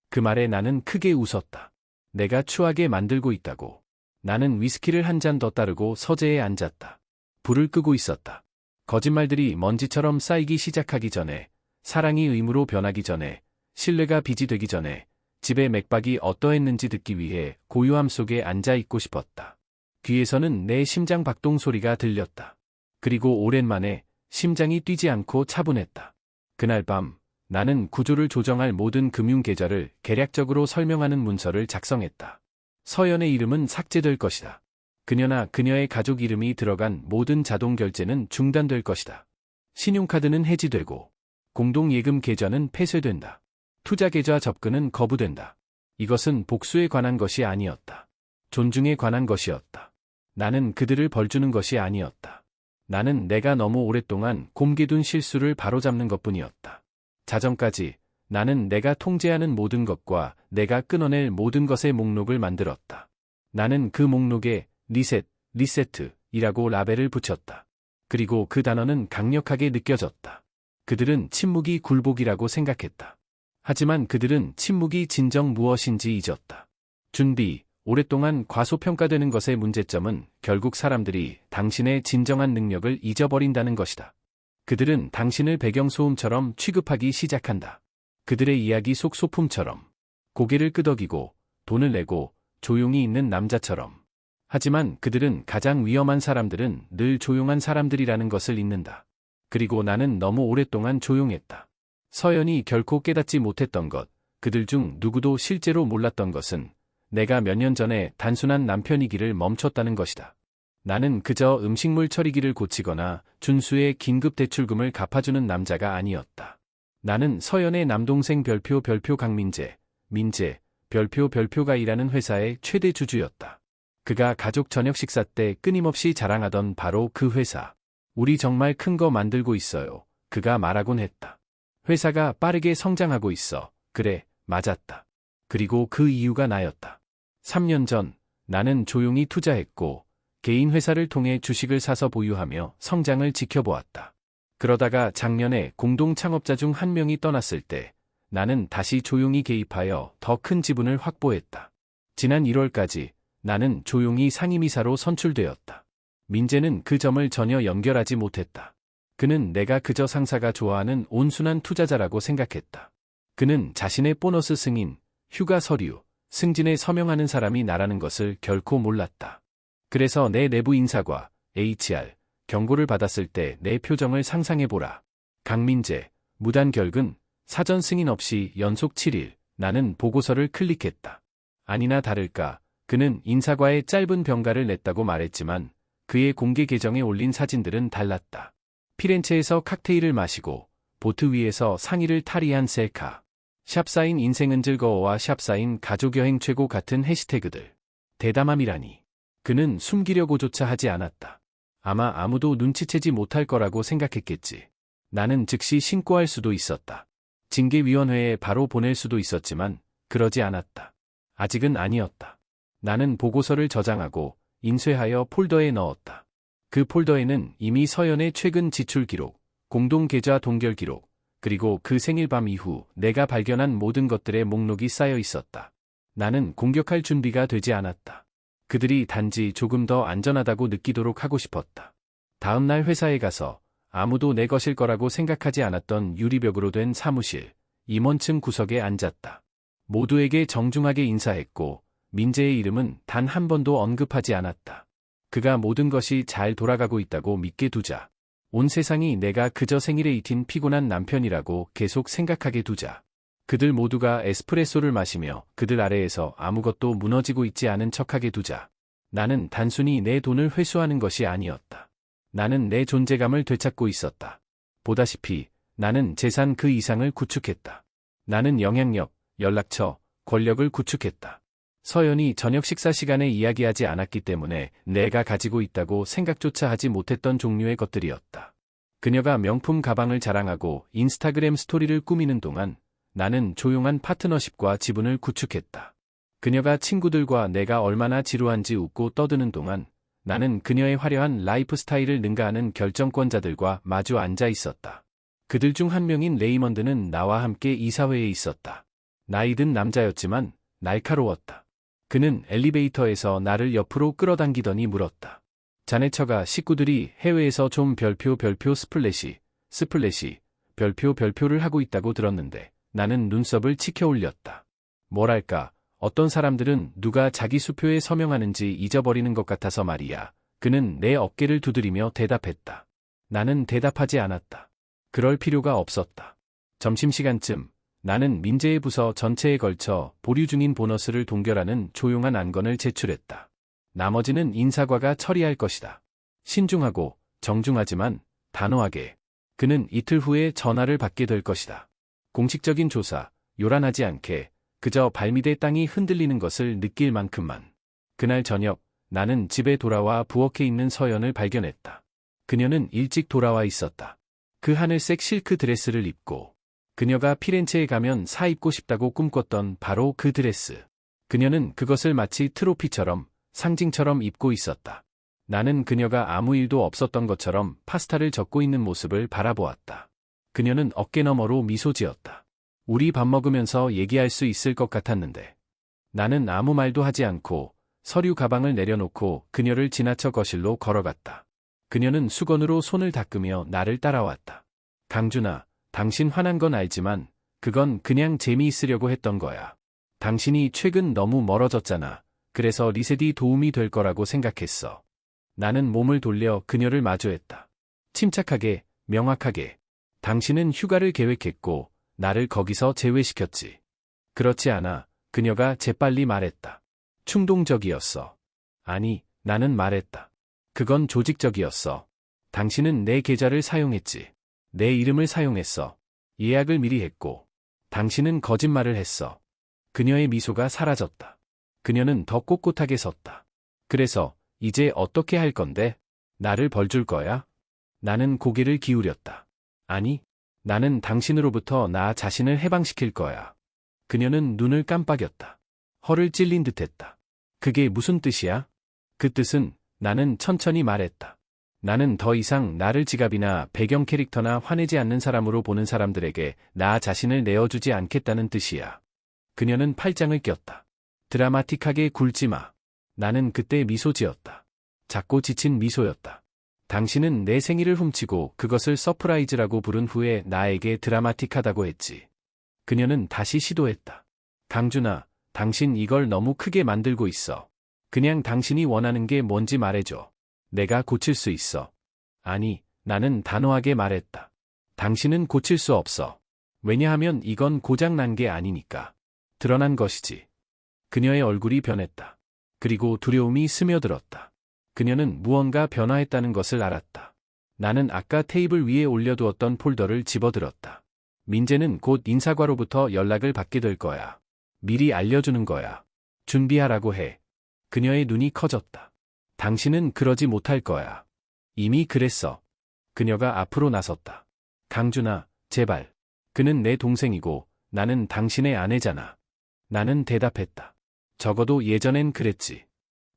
A: 그 말에 나는 크게 웃었다. 내가 추하게 만들고 있다고. 나는 위스키를 한 잔 더 따르고 서재에 앉았다. 불을 끄고 있었다. 거짓말들이 먼지처럼 쌓이기 시작하기 전에, 사랑이 의무로 변하기 전에, 신뢰가 빚이 되기 전에, 집의 맥박이 어떠했는지 듣기 위해 고요함 속에 앉아있고 싶었다. 귀에서는 내 심장 박동 소리가 들렸다. 그리고 오랜만에 심장이 뛰지 않고 차분했다. 그날 밤, 나는 구조를 조정할 모든 금융계좌를 계략적으로 설명하는 문서를 작성했다. 서연의 이름은 삭제될 것이다. 그녀나 그녀의 가족 이름이 들어간 모든 자동 결제는 중단될 것이다. 신용카드는 해지되고, 공동예금 계좌는 폐쇄된다. 투자계좌 접근은 거부된다. 이것은 복수에 관한 것이 아니었다. 존중에 관한 것이었다. 나는 그들을 벌주는 것이 아니었다. 나는 내가 너무 오랫동안 곰개둔 실수를 바로잡는 것뿐이었다. 자정까지 나는 내가 통제하는 모든 것과 내가 끊어낼 모든 것의 목록을 만들었다. 나는 그 목록에 리셋, 리세트이라고 라벨을 붙였다. 그리고 그 단어는 강력하게 느껴졌다. 그들은 침묵이 굴복이라고 생각했다. 하지만 그들은 침묵이 진정 무엇인지 잊었다. 준비, 오랫동안 과소평가되는 것의 문제점은 결국 사람들이 당신의 진정한 능력을 잊어버린다는 것이다. 그들은 당신을 배경소음처럼 취급하기 시작한다. 그들의 이야기 속 소품처럼. 고개를 끄덕이고 돈을 내고 조용히 있는 남자처럼. 하지만 그들은 가장 위험한 사람들은 늘 조용한 사람들이라는 것을 잊는다. 그리고 나는 너무 오랫동안 조용했다. 서연이 결코 깨닫지 못했던 것, 그들 중 누구도 실제로 몰랐던 것은 내가 몇 년 전에 단순한 남편이기를 멈췄다는 것이다. 나는 그저 음식물 처리기를 고치거나 준수의 긴급 대출금을 갚아주는 남자가 아니었다. 나는 서연의 남동생 별표 강민재, 민재, 별표가 일하는 회사의 최대 주주였다. 그가 가족 저녁 식사 때 끊임없이 자랑하던 바로 그 회사. 우리 정말 큰 거 만들고 있어요. 그가 말하곤 했다. 회사가 빠르게 성장하고 있어. 그래, 맞았다. 그리고 그 이유가 나였다. 3년 전, 나는 조용히 투자했고, 개인 회사를 통해 주식을 사서 보유하며 성장을 지켜보았다. 그러다가 작년에 공동 창업자 중 한 명이 떠났을 때, 나는 다시 조용히 개입하여 더 큰 지분을 확보했다. 지난 1월까지 나는 조용히 상임이사로 선출되었다. 민재는 그 점을 전혀 연결하지 못했다. 그는 내가 그저 상사가 좋아하는 온순한 투자자라고 생각했다. 그는 자신의 보너스 승인, 휴가 서류, 승진에 서명하는 사람이 나라는 것을 결코 몰랐다. 그래서 내 내부 인사과 HR, 경고를 받았을 때 내 표정을 상상해보라. 강민재, 무단 결근, 사전 승인 없이 연속 7일, 나는 보고서를 클릭했다. 아니나 다를까, 그는 인사과의 짧은 병가를 냈다고 말했지만 그의 공개 계정에 올린 사진들은 달랐다. 피렌체에서 칵테일을 마시고 보트 위에서 상의를 탈의한 셀카. 샵사인 인생은 즐거워와 샵사인 가족여행 최고 같은 해시태그들. 대담함이라니. 그는 숨기려고조차 하지 않았다. 아마 아무도 눈치채지 못할 거라고 생각했겠지. 나는 즉시 신고할 수도 있었다. 징계위원회에 바로 보낼 수도 있었지만 그러지 않았다. 아직은 아니었다. 나는 보고서를 저장하고 인쇄하여 폴더에 넣었다. 그 폴더에는 이미 서연의 최근 지출 기록, 공동계좌 동결 기록, 그리고 그 생일 밤 이후 내가 발견한 모든 것들의 목록이 쌓여 있었다. 나는 공격할 준비가 되지 않았다. 그들이 단지 조금 더 안전하다고 느끼도록 하고 싶었다. 다음 날 회사에 가서 아무도 내 것일 거라고 생각하지 않았던 유리벽으로 된 사무실, 임원층 구석에 앉았다. 모두에게 정중하게 인사했고 민재의 이름은 단 한 번도 언급하지 않았다. 그가 모든 것이 잘 돌아가고 있다고 믿게 두자. 온 세상이 내가 그저 생일에 잊힌 피곤한 남편이라고 계속 생각하게 두자. 그들 모두가 에스프레소를 마시며 그들 아래에서 아무것도 무너지고 있지 않은 척하게 두자. 나는 단순히 내 돈을 회수하는 것이 아니었다. 나는 내 존재감을 되찾고 있었다. 보다시피 나는 재산 그 이상을 구축했다. 나는 영향력, 연락처, 권력을 구축했다. 서연이 저녁 식사 시간에 이야기하지 않았기 때문에 내가 가지고 있다고 생각조차 하지 못했던 종류의 것들이었다. 그녀가 명품 가방을 자랑하고 인스타그램 스토리를 꾸미는 동안 나는 조용한 파트너십과 지분을 구축했다. 그녀가 친구들과 내가 얼마나 지루한지 웃고 떠드는 동안 나는 그녀의 화려한 라이프 스타일을 능가하는 결정권자들과 마주 앉아 있었다. 그들 중 한 명인 레이먼드는 나와 함께 이사회에 있었다. 나이 든 남자였지만 날카로웠다. 그는 엘리베이터에서 나를 옆으로 끌어당기더니 물었다. 자네 처가 식구들이 해외에서 좀 별표 스플래시 별표를 하고 있다고 들었는데 나는 눈썹을 치켜 올렸다. 뭐랄까, 어떤 사람들은 누가 자기 수표에 서명하는지 잊어버리는 것 같아서 말이야. 그는 내 어깨를 두드리며 대답했다. 나는 대답하지 않았다. 그럴 필요가 없었다. 점심시간쯤 나는 민재의 부서 전체에 걸쳐 보류 중인 보너스를 동결하는 조용한 안건을 제출했다. 나머지는 인사과가 처리할 것이다. 신중하고 정중하지만 단호하게. 그는 이틀 후에 전화를 받게 될 것이다. 공식적인 조사, 요란하지 않게 그저 발밑의 땅이 흔들리는 것을 느낄 만큼만. 그날 저녁 나는 집에 돌아와 부엌에 있는 서연을 발견했다. 그녀는 일찍 돌아와 있었다. 그 하늘색 실크 드레스를 입고 그녀가 피렌체에 가면 사 입고 싶다고 꿈꿨던 바로 그 드레스. 그녀는 그것을 마치 트로피처럼, 상징처럼 입고 있었다. 나는 그녀가 아무 일도 없었던 것처럼 파스타를 적고 있는 모습을 바라보았다. 그녀는 어깨너머로 미소 지었다. 우리 밥 먹으면서 얘기할 수 있을 것 같았는데. 나는 아무 말도 하지 않고 서류 가방을 내려놓고 그녀를 지나쳐 거실로 걸어갔다. 그녀는 수건으로 손을 닦으며 나를 따라왔다. 강준아, 당신 화난 건 알지만 그건 그냥 재미있으려고 했던 거야. 당신이 최근 너무 멀어졌잖아. 그래서 리셋이 도움이 될 거라고 생각했어. 나는 몸을 돌려 그녀를 마주했다. 침착하게, 명확하게. 당신은 휴가를 계획했고 나를 거기서 제외시켰지. 그렇지 않아. 그녀가 재빨리 말했다. 충동적이었어. 아니, 나는 말했다. 그건 조직적이었어. 당신은 내 계좌를 사용했지. 내 이름을 사용했어. 예약을 미리 했고. 당신은 거짓말을 했어. 그녀의 미소가 사라졌다. 그녀는 더 꼿꼿하게 섰다. 그래서 이제 어떻게 할 건데? 나를 벌줄 거야? 나는 고개를 기울였다. 아니, 나는 당신으로부터 나 자신을 해방시킬 거야. 그녀는 눈을 깜빡였다. 허를 찔린 듯했다. 그게 무슨 뜻이야? 그 뜻은 나는 천천히 말했다. 나는 더 이상 나를 지갑이나 배경 캐릭터나 화내지 않는 사람으로 보는 사람들에게 나 자신을 내어주지 않겠다는 뜻이야. 그녀는 팔짱을 꼈다. 드라마틱하게 굴지 마. 나는 그때 미소 지었다. 작고 지친 미소였다. 당신은 내 생일을 훔치고 그것을 서프라이즈라고 부른 후에 나에게 드라마틱하다고 했지. 그녀는 다시 시도했다. 강준아, 당신 이걸 너무 크게 만들고 있어. 그냥 당신이 원하는 게 뭔지 말해줘. 내가 고칠 수 있어. 아니, 나는 단호하게 말했다. 당신은 고칠 수 없어. 왜냐하면 이건 고장난 게 아니니까. 드러난 것이지. 그녀의 얼굴이 변했다. 그리고 두려움이 스며들었다. 그녀는 무언가 변화했다는 것을 알았다. 나는 아까 테이블 위에 올려두었던 폴더를 집어들었다. 민재는 곧 인사과로부터 연락을 받게 될 거야. 미리 알려주는 거야. 준비하라고 해. 그녀의 눈이 커졌다. 당신은 그러지 못할 거야. 이미 그랬어. 그녀가 앞으로 나섰다. 강준아, 제발. 그는 내 동생이고 나는 당신의 아내잖아. 나는 대답했다. 적어도 예전엔 그랬지.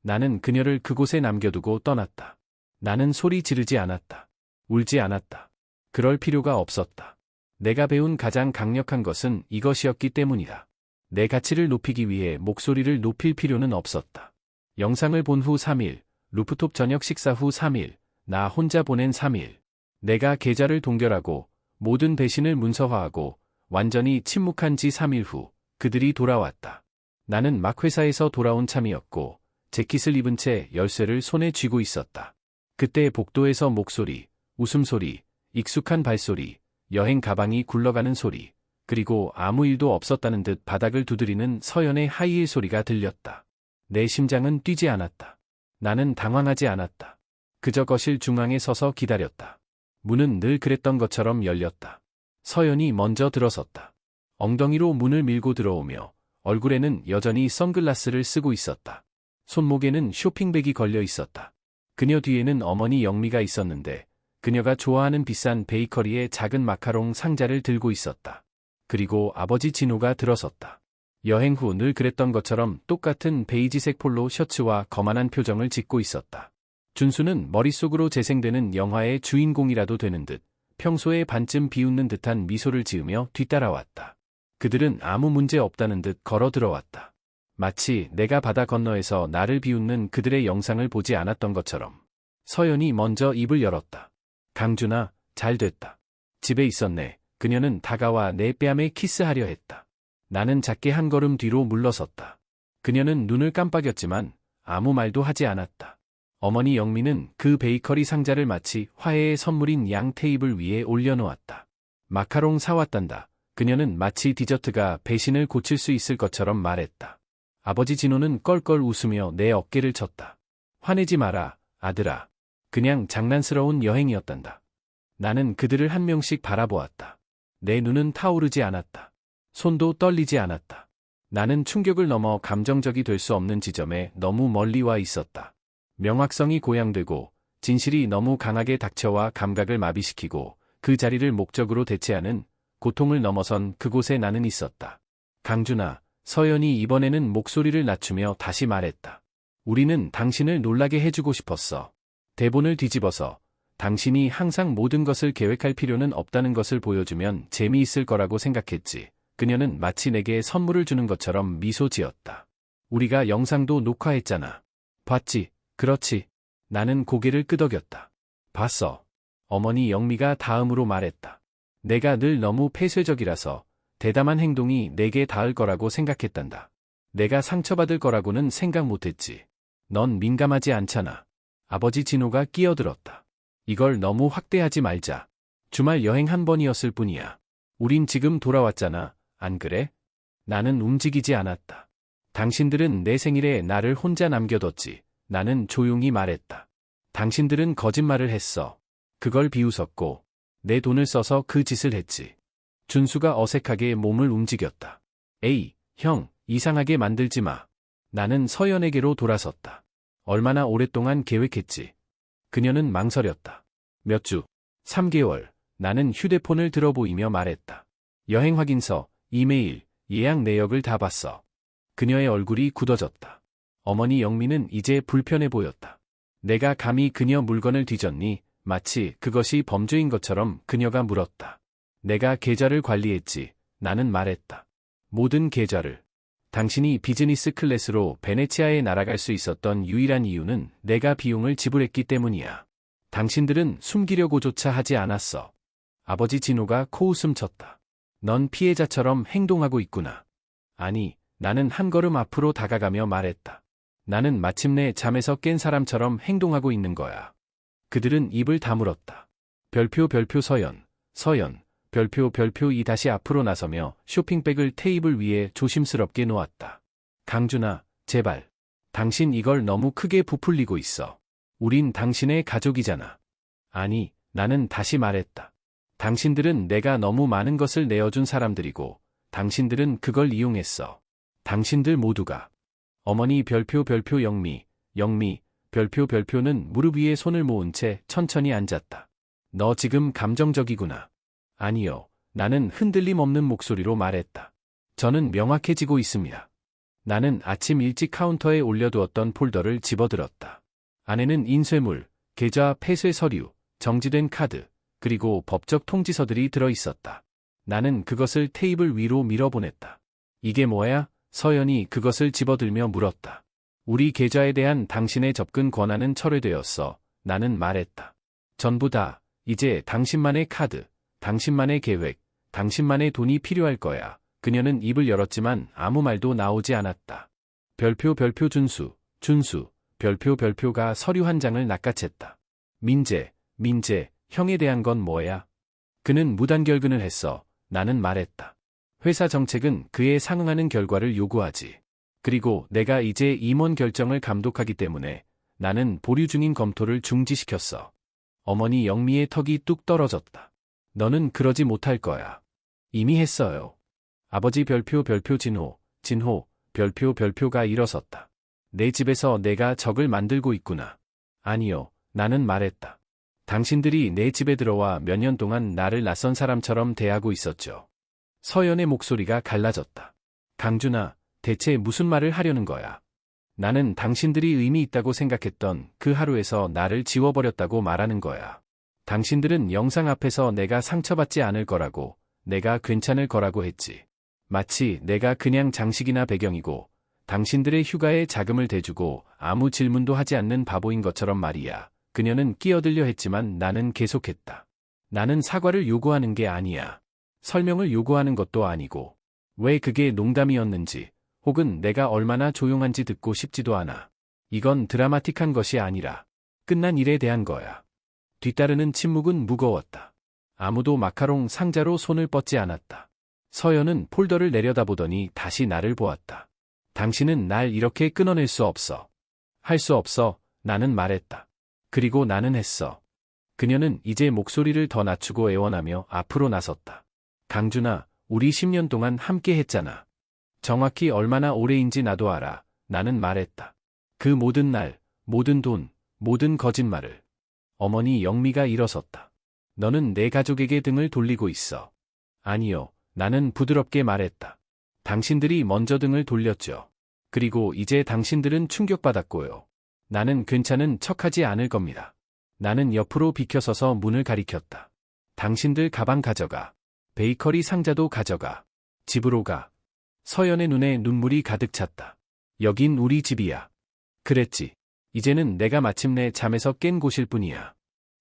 A: 나는 그녀를 그곳에 남겨두고 떠났다. 나는 소리 지르지 않았다. 울지 않았다. 그럴 필요가 없었다. 내가 배운 가장 강력한 것은 이것이었기 때문이다. 내 가치를 높이기 위해 목소리를 높일 필요는 없었다. 영상을 본 후 3일, 루프톱 저녁 식사 후 3일, 나 혼자 보낸 3일. 내가 계좌를 동결하고 모든 배신을 문서화하고 완전히 침묵한 지 3일 후 그들이 돌아왔다. 나는 막 회사에서 돌아온 참이었고 재킷을 입은 채 열쇠를 손에 쥐고 있었다. 그때 복도에서 목소리, 웃음소리, 익숙한 발소리, 여행 가방이 굴러가는 소리, 그리고 아무 일도 없었다는 듯 바닥을 두드리는 서연의 하이힐 소리가 들렸다. 내 심장은 뛰지 않았다. 나는 당황하지 않았다. 그저 거실 중앙에 서서 기다렸다. 문은 늘 그랬던 것처럼 열렸다. 서연이 먼저 들어섰다. 엉덩이로 문을 밀고 들어오며 얼굴에는 여전히 선글라스를 쓰고 있었다. 손목에는 쇼핑백이 걸려 있었다. 그녀 뒤에는 어머니 영미가 있었는데 그녀가 좋아하는 비싼 베이커리의 작은 마카롱 상자를 들고 있었다. 그리고 아버지 진호가 들어섰다. 여행 후 늘 그랬던 것처럼 똑같은 베이지색 폴로 셔츠와 거만한 표정을 짓고 있었다. 준수는 머릿속으로 재생되는 영화의 주인공이라도 되는 듯 평소에 반쯤 비웃는 듯한 미소를 지으며 뒤따라왔다. 그들은 아무 문제 없다는 듯 걸어 들어왔다. 마치 내가 바다 건너에서 나를 비웃는 그들의 영상을 보지 않았던 것처럼. 서연이 먼저 입을 열었다. 강준아, 잘 됐다. 집에 있었네. 그녀는 다가와 내 뺨에 키스하려 했다. 나는 작게 한 걸음 뒤로 물러섰다. 그녀는 눈을 깜빡였지만 아무 말도 하지 않았다. 어머니 영미는 그 베이커리 상자를 마치 화해의 선물인 양 테이블 위에 올려놓았다. 마카롱 사왔단다. 그녀는 마치 디저트가 배신을 고칠 수 있을 것처럼 말했다. 아버지 진호는 껄껄 웃으며 내 어깨를 쳤다. 화내지 마라, 아들아. 그냥 장난스러운 여행이었단다. 나는 그들을 한 명씩 바라보았다. 내 눈은 타오르지 않았다. 손도 떨리지 않았다. 나는 충격을 넘어 감정적이 될 수 없는 지점에 너무 멀리 와 있었다. 명확성이 고양되고 진실이 너무 강하게 닥쳐와 감각을 마비시키고 그 자리를 목적으로 대체하는 고통을 넘어선 그곳에 나는 있었다. 강준아, 서연이 이번에는 목소리를 낮추며 다시 말했다. 우리는 당신을 놀라게 해주고 싶었어. 대본을 뒤집어서 당신이 항상 모든 것을 계획할 필요는 없다는 것을 보여주면 재미있을 거라고 생각했지. 그녀는 마치 내게 선물을 주는 것처럼 미소 지었다. 우리가 영상도 녹화했잖아. 봤지? 그렇지. 나는 고개를 끄덕였다. 봤어. 어머니 영미가 다음으로 말했다. 내가 늘 너무 폐쇄적이라서 대담한 행동이 내게 닿을 거라고 생각했단다. 내가 상처받을 거라고는 생각 못했지. 넌 민감하지 않잖아. 아버지 진호가 끼어들었다. 이걸 너무 확대하지 말자. 주말 여행 한 번이었을 뿐이야. 우린 지금 돌아왔잖아. 안 그래? 나는 움직이지 않았다. 당신들은 내 생일에 나를 혼자 남겨뒀지. 나는 조용히 말했다. 당신들은 거짓말을 했어. 그걸 비웃었고 내 돈을 써서 그 짓을 했지. 준수가 어색하게 몸을 움직였다. 에이, 형, 이상하게 만들지 마. 나는 서연에게로 돌아섰다. 얼마나 오랫동안 계획했지. 그녀는 망설였다. 몇 주, 3개월. 나는 휴대폰을 들어보이며 말했다. 여행 확인서, 이메일, 예약 내역을 다 봤어. 그녀의 얼굴이 굳어졌다. 어머니 영미는 이제 불편해 보였다. 내가 감히 그녀 물건을 뒤졌니? 마치 그것이 범죄인 것처럼 그녀가 물었다. 내가 계좌를 관리했지. 나는 말했다. 모든 계좌를. 당신이 비즈니스 클래스로 베네치아에 날아갈 수 있었던 유일한 이유는 내가 비용을 지불했기 때문이야. 당신들은 숨기려고조차 하지 않았어. 아버지 진호가 코웃음 쳤다. 넌 피해자처럼 행동하고 있구나. 아니, 나는 한 걸음 앞으로 다가가며 말했다. 나는 마침내 잠에서 깬 사람처럼 행동하고 있는 거야. 그들은 입을 다물었다. 별표 서연, 별표 이 다시 앞으로 나서며 쇼핑백을 테이블 위에 조심스럽게 놓았다. 강준아, 제발. 당신 이걸 너무 크게 부풀리고 있어. 우린 당신의 가족이잖아. 아니, 나는 다시 말했다. 당신들은 내가 너무 많은 것을 내어준 사람들이고 당신들은 그걸 이용했어. 당신들 모두가. 어머니 별표 영미, 별표는 무릎 위에 손을 모은 채 천천히 앉았다. 너 지금 감정적이구나. 아니요, 나는 흔들림 없는 목소리로 말했다. 저는 명확해지고 있습니다. 나는 아침 일찍 카운터에 올려두었던 폴더를 집어들었다. 안에는 인쇄물, 계좌 폐쇄 서류, 정지된 카드, 그리고 법적 통지서들이 들어있었다. 나는 그것을 테이블 위로 밀어보냈다. 이게 뭐야? 서연이 그것을 집어들며 물었다. 우리 계좌에 대한 당신의 접근 권한은 철회되었어. 나는 말했다. 전부 다, 이제 당신만의 카드, 당신만의 계획, 당신만의 돈이 필요할 거야. 그녀는 입을 열었지만 아무 말도 나오지 않았다. 별표 준수, 별표가 서류 한 장을 낚아챘다. 민재, 형에 대한 건 뭐야? 그는 무단결근을 했어. 나는 말했다. 회사 정책은 그에 상응하는 결과를 요구하지. 그리고 내가 이제 임원 결정을 감독하기 때문에 나는 보류 중인 검토를 중지시켰어. 어머니 영미의 턱이 뚝 떨어졌다. 너는 그러지 못할 거야. 이미 했어요. 아버지 별표 진호, 별표가 일어섰다. 내 집에서 내가 적을 만들고 있구나. 아니요, 나는 말했다. 당신들이 내 집에 들어와 몇 년 동안 나를 낯선 사람처럼 대하고 있었죠. 서연의 목소리가 갈라졌다. 강준아, 대체 무슨 말을 하려는 거야? 나는 당신들이 의미 있다고 생각했던 그 하루에서 나를 지워버렸다고 말하는 거야. 당신들은 영상 앞에서 내가 상처받지 않을 거라고, 내가 괜찮을 거라고 했지. 마치 내가 그냥 장식이나 배경이고, 당신들의 휴가에 자금을 대주고 아무 질문도 하지 않는 바보인 것처럼 말이야. 그녀는 끼어들려 했지만 나는 계속했다. 나는 사과를 요구하는 게 아니야. 설명을 요구하는 것도 아니고, 왜 그게 농담이었는지, 혹은 내가 얼마나 조용한지 듣고 싶지도 않아. 이건 드라마틱한 것이 아니라 끝난 일에 대한 거야. 뒤따르는 침묵은 무거웠다. 아무도 마카롱 상자로 손을 뻗지 않았다. 서연은 폴더를 내려다보더니 다시 나를 보았다. 당신은 날 이렇게 끊어낼 수 없어. 할 수 없어, 나는 말했다. 그리고 나는 했어. 그녀는 이제 목소리를 더 낮추고 애원하며 앞으로 나섰다. 강준아, 우리 10년 동안 함께 했잖아. 정확히 얼마나 오래인지 나도 알아. 나는 말했다. 그 모든 날, 모든 돈, 모든 거짓말을. 어머니 영미가 일어섰다. 너는 내 가족에게 등을 돌리고 있어. 아니요, 나는 부드럽게 말했다. 당신들이 먼저 등을 돌렸죠. 그리고 이제 당신들은 충격받았고요. 나는 괜찮은 척하지 않을 겁니다. 나는 옆으로 비켜서서 문을 가리켰다. 당신들 가방 가져가. 베이커리 상자도 가져가. 집으로 가. 서연의 눈에 눈물이 가득 찼다. 여긴 우리 집이야. 그랬지. 이제는 내가 마침내 잠에서 깬 곳일 뿐이야.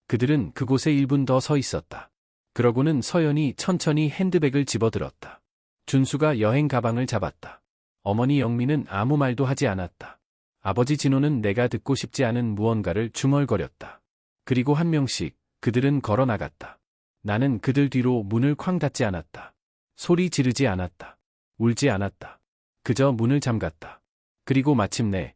A: 그들은 그곳에 1분 더 서 있었다. 그러고는 서연이 천천히 핸드백을 집어들었다. 준수가 여행 가방을 잡았다. 어머니 영미는 아무 말도 하지 않았다. 아버지 진호는 내가 듣고 싶지 않은 무언가를 중얼거렸다. 그리고 한 명씩 그들은 걸어 나갔다. 나는 그들 뒤로 문을 쾅 닫지 않았다. 소리 지르지 않았다. 울지 않았다. 그저 문을 잠갔다. 그리고 마침내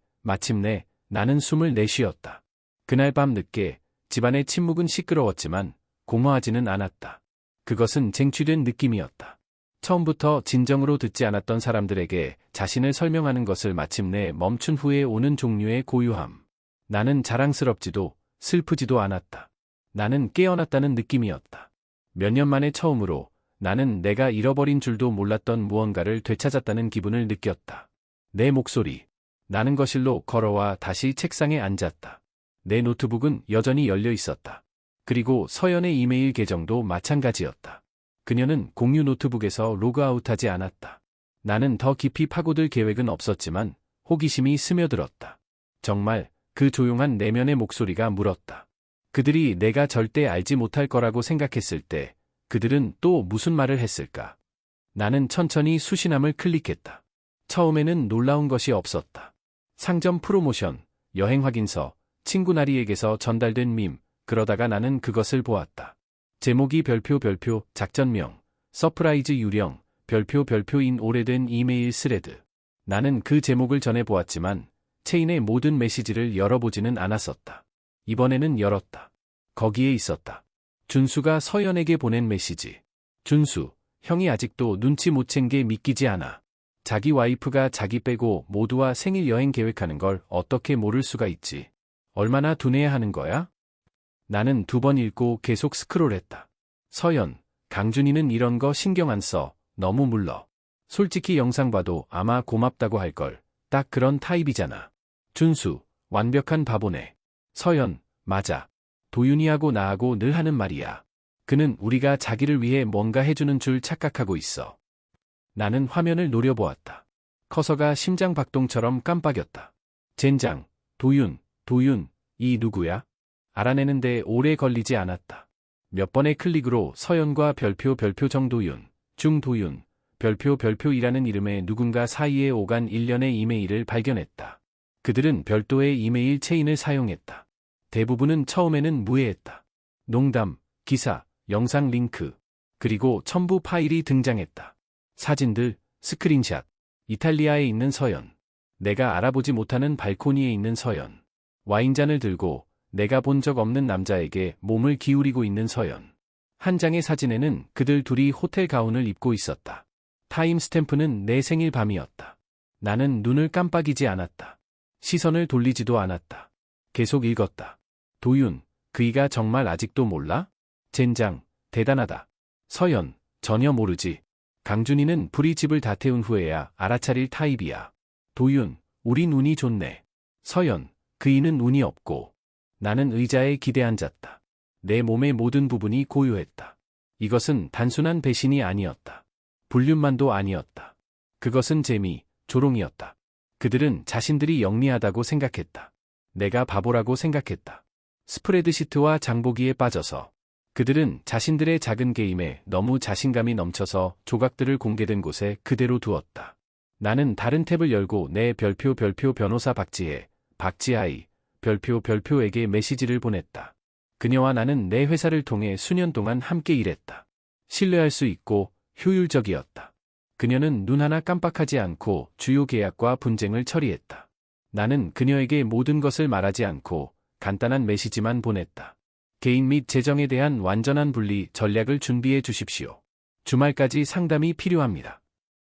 A: 나는 숨을 내쉬었다. 그날 밤 늦게 집안의 침묵은 시끄러웠지만 공허하지는 않았다. 그것은 쟁취된 느낌이었다. 처음부터 진정으로 듣지 않았던 사람들에게 자신을 설명하는 것을 마침내 멈춘 후에 오는 종류의 고요함. 나는 자랑스럽지도 슬프지도 않았다. 나는 깨어났다는 느낌이었다. 몇 년 만에 처음으로 나는 내가 잃어버린 줄도 몰랐던 무언가를 되찾았다는 기분을 느꼈다. 내 목소리. 나는 거실로 걸어와 다시 책상에 앉았다. 내 노트북은 여전히 열려 있었다. 그리고 서연의 이메일 계정도 마찬가지였다. 그녀는 공유 노트북에서 로그아웃하지 않았다. 나는 더 깊이 파고들 계획은 없었지만 호기심이 스며들었다. 정말 그 조용한 내면의 목소리가 물었다. 그들이 내가 절대 알지 못할 거라고 생각했을 때 그들은 또 무슨 말을 했을까? 나는 천천히 수신함을 클릭했다. 처음에는 놀라운 것이 없었다. 상점 프로모션, 여행 확인서, 친구 나리에게서 전달된 밈, 그러다가 나는 그것을 보았다. 제목이 별표 작전명, 서프라이즈 유령, 별표인 오래된 이메일 스레드. 나는 그 제목을 전에 보았지만 체인의 모든 메시지를 열어보지는 않았었다. 이번에는 열었다. 거기에 있었다. 준수가 서연에게 보낸 메시지. 준수, 형이 아직도 눈치 못 챈 게 믿기지 않아. 자기 와이프가 자기 빼고 모두와 생일 여행 계획하는 걸 어떻게 모를 수가 있지. 얼마나 둔해야 하는 거야? 나는 2번 읽고 계속 스크롤했다. 서연, 강준이는 이런 거 신경 안 써. 너무 물러. 솔직히 영상 봐도 아마 고맙다고 할걸. 딱 그런 타입이잖아. 준수, 완벽한 바보네. 서연, 맞아. 도윤이하고 나하고 늘 하는 말이야. 그는 우리가 자기를 위해 뭔가 해주는 줄 착각하고 있어. 나는 화면을 노려보았다. 커서가 심장박동처럼 깜빡였다. 젠장, 도윤, 이 누구야? 알아내는데 오래 걸리지 않았다. 몇 번의 클릭으로 서연과 별표 정도윤, 중도윤, 별표이라는 이름의 누군가 사이에 오간 일련의 이메일을 발견했다. 그들은 별도의 이메일 체인을 사용했다. 대부분은 처음에는 무해했다. 농담, 기사, 영상 링크, 그리고 첨부 파일이 등장했다. 사진들, 스크린샷, 이탈리아에 있는 서연. 내가 알아보지 못하는 발코니에 있는 서연. 와인잔을 들고 내가 본 적 없는 남자에게 몸을 기울이고 있는 서연. 한 장의 사진에는 그들 둘이 호텔 가운을 입고 있었다. 타임스탬프는 내 생일 밤이었다. 나는 눈을 깜빡이지 않았다. 시선을 돌리지도 않았다. 계속 읽었다. 도윤, 그이가 정말 아직도 몰라? 젠장, 대단하다. 서연, 전혀 모르지. 강준이는 불이 집을 다 태운 후에야 알아차릴 타입이야. 도윤, 우린 운이 좋네. 서연, 그이는 운이 없고. 나는 의자에 기대 앉았다. 내 몸의 모든 부분이 고요했다. 이것은 단순한 배신이 아니었다. 불륜만도 아니었다. 그것은 재미, 조롱이었다. 그들은 자신들이 영리하다고 생각했다. 내가 바보라고 생각했다. 스프레드시트와 장보기에 빠져서. 그들은 자신들의 작은 게임에 너무 자신감이 넘쳐서 조각들을 공개된 곳에 그대로 두었다. 나는 다른 탭을 열고 내 별표 변호사 박지아이, 별표에게 메시지를 보냈다. 그녀와 나는 내 회사를 통해 수년 동안 함께 일했다. 신뢰할 수 있고 효율적이었다. 그녀는 눈 하나 깜빡하지 않고 주요 계약과 분쟁을 처리했다. 나는 그녀에게 모든 것을 말하지 않고 간단한 메시지만 보냈다. 개인 및 재정에 대한 완전한 분리 전략을 준비해 주십시오. 주말까지 상담이 필요합니다.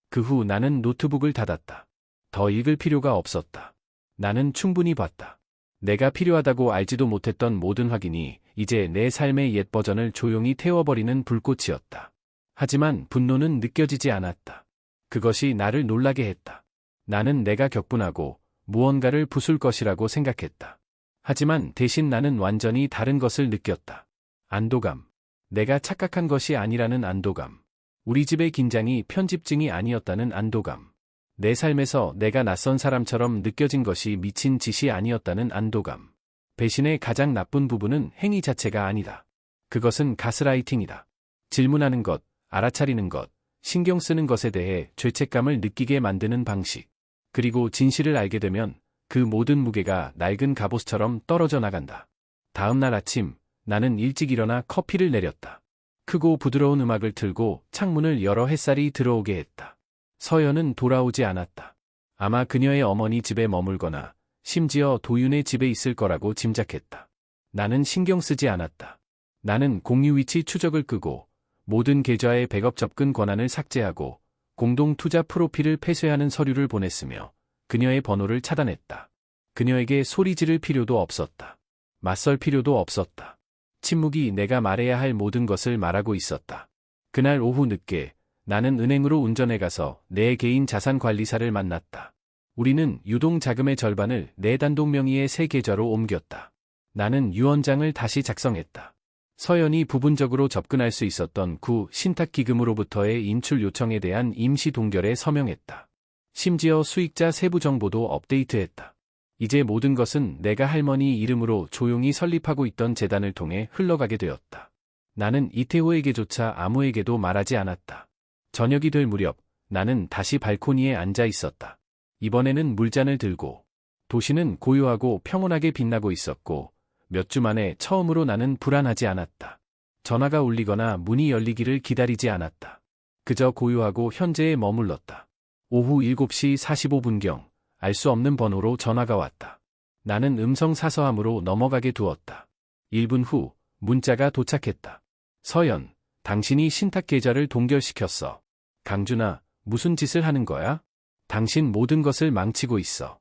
A: 그 후 나는 노트북을 닫았다. 더 읽을 필요가 없었다. 나는 충분히 봤다. 내가 필요하다고 알지도 못했던 모든 확인이 이제 내 삶의 옛 버전을 조용히 태워버리는 불꽃이었다. 하지만 분노는 느껴지지 않았다. 그것이 나를 놀라게 했다. 나는 내가 격분하고 무언가를 부술 것이라고 생각했다. 하지만 대신 나는 완전히 다른 것을 느꼈다. 안도감. 내가 착각한 것이 아니라는 안도감. 우리 집의 긴장이 편집증이 아니었다는 안도감. 내 삶에서 내가 낯선 사람처럼 느껴진 것이 미친 짓이 아니었다는 안도감. 배신의 가장 나쁜 부분은 행위 자체가 아니다. 그것은 가스라이팅이다. 질문하는 것, 알아차리는 것, 신경 쓰는 것에 대해 죄책감을 느끼게 만드는 방식. 그리고 진실을 알게 되면 그 모든 무게가 낡은 갑옷처럼 떨어져 나간다. 다음 날 아침, 나는 일찍 일어나 커피를 내렸다. 크고 부드러운 음악을 틀고 창문을 열어 햇살이 들어오게 했다. 서연은 돌아오지 않았다. 아마 그녀의 어머니 집에 머물거나 심지어 도윤의 집에 있을 거라고 짐작했다. 나는 신경 쓰지 않았다. 나는 공유 위치 추적을 끄고 모든 계좌의 백업 접근 권한을 삭제하고 공동 투자 프로필을 폐쇄하는 서류를 보냈으며 그녀의 번호를 차단했다. 그녀에게 소리 지를 필요도 없었다. 맞설 필요도 없었다. 침묵이 내가 말해야 할 모든 것을 말하고 있었다. 그날 오후 늦게 나는 은행으로 운전해 가서 내 개인 자산 관리사를 만났다. 우리는 유동 자금의 절반을 내 단독 명의의 새 계좌로 옮겼다. 나는 유언장을 다시 작성했다. 서연이 부분적으로 접근할 수 있었던 구 신탁기금으로부터의 인출 요청에 대한 임시 동결에 서명했다. 심지어 수익자 세부 정보도 업데이트했다. 이제 모든 것은 내가 할머니 이름으로 조용히 설립하고 있던 재단을 통해 흘러가게 되었다. 나는 이태호에게조차 아무에게도 말하지 않았다. 저녁이 될 무렵 나는 다시 발코니에 앉아 있었다. 이번에는 물잔을 들고. 도시는 고요하고 평온하게 빛나고 있었고 몇 주 만에 처음으로 나는 불안하지 않았다. 전화가 울리거나 문이 열리기를 기다리지 않았다. 그저 고요하고 현재에 머물렀다. 오후 7시 45분경 알 수 없는 번호로 전화가 왔다. 나는 음성 사서함으로 넘어가게 두었다. 1분 후 문자가 도착했다. 서연, 당신이 신탁 계좌를 동결시켰어. 강준아, 무슨 짓을 하는 거야? 당신 모든 것을 망치고 있어.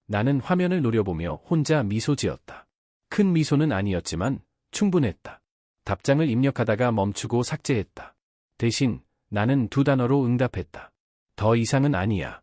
A: 나는 화면을 노려보며 혼자 미소 지었다. 큰 미소는 아니었지만 충분했다. 답장을 입력하다가 멈추고 삭제했다. 대신 나는 두 단어로 응답했다. 더 이상은 아니야.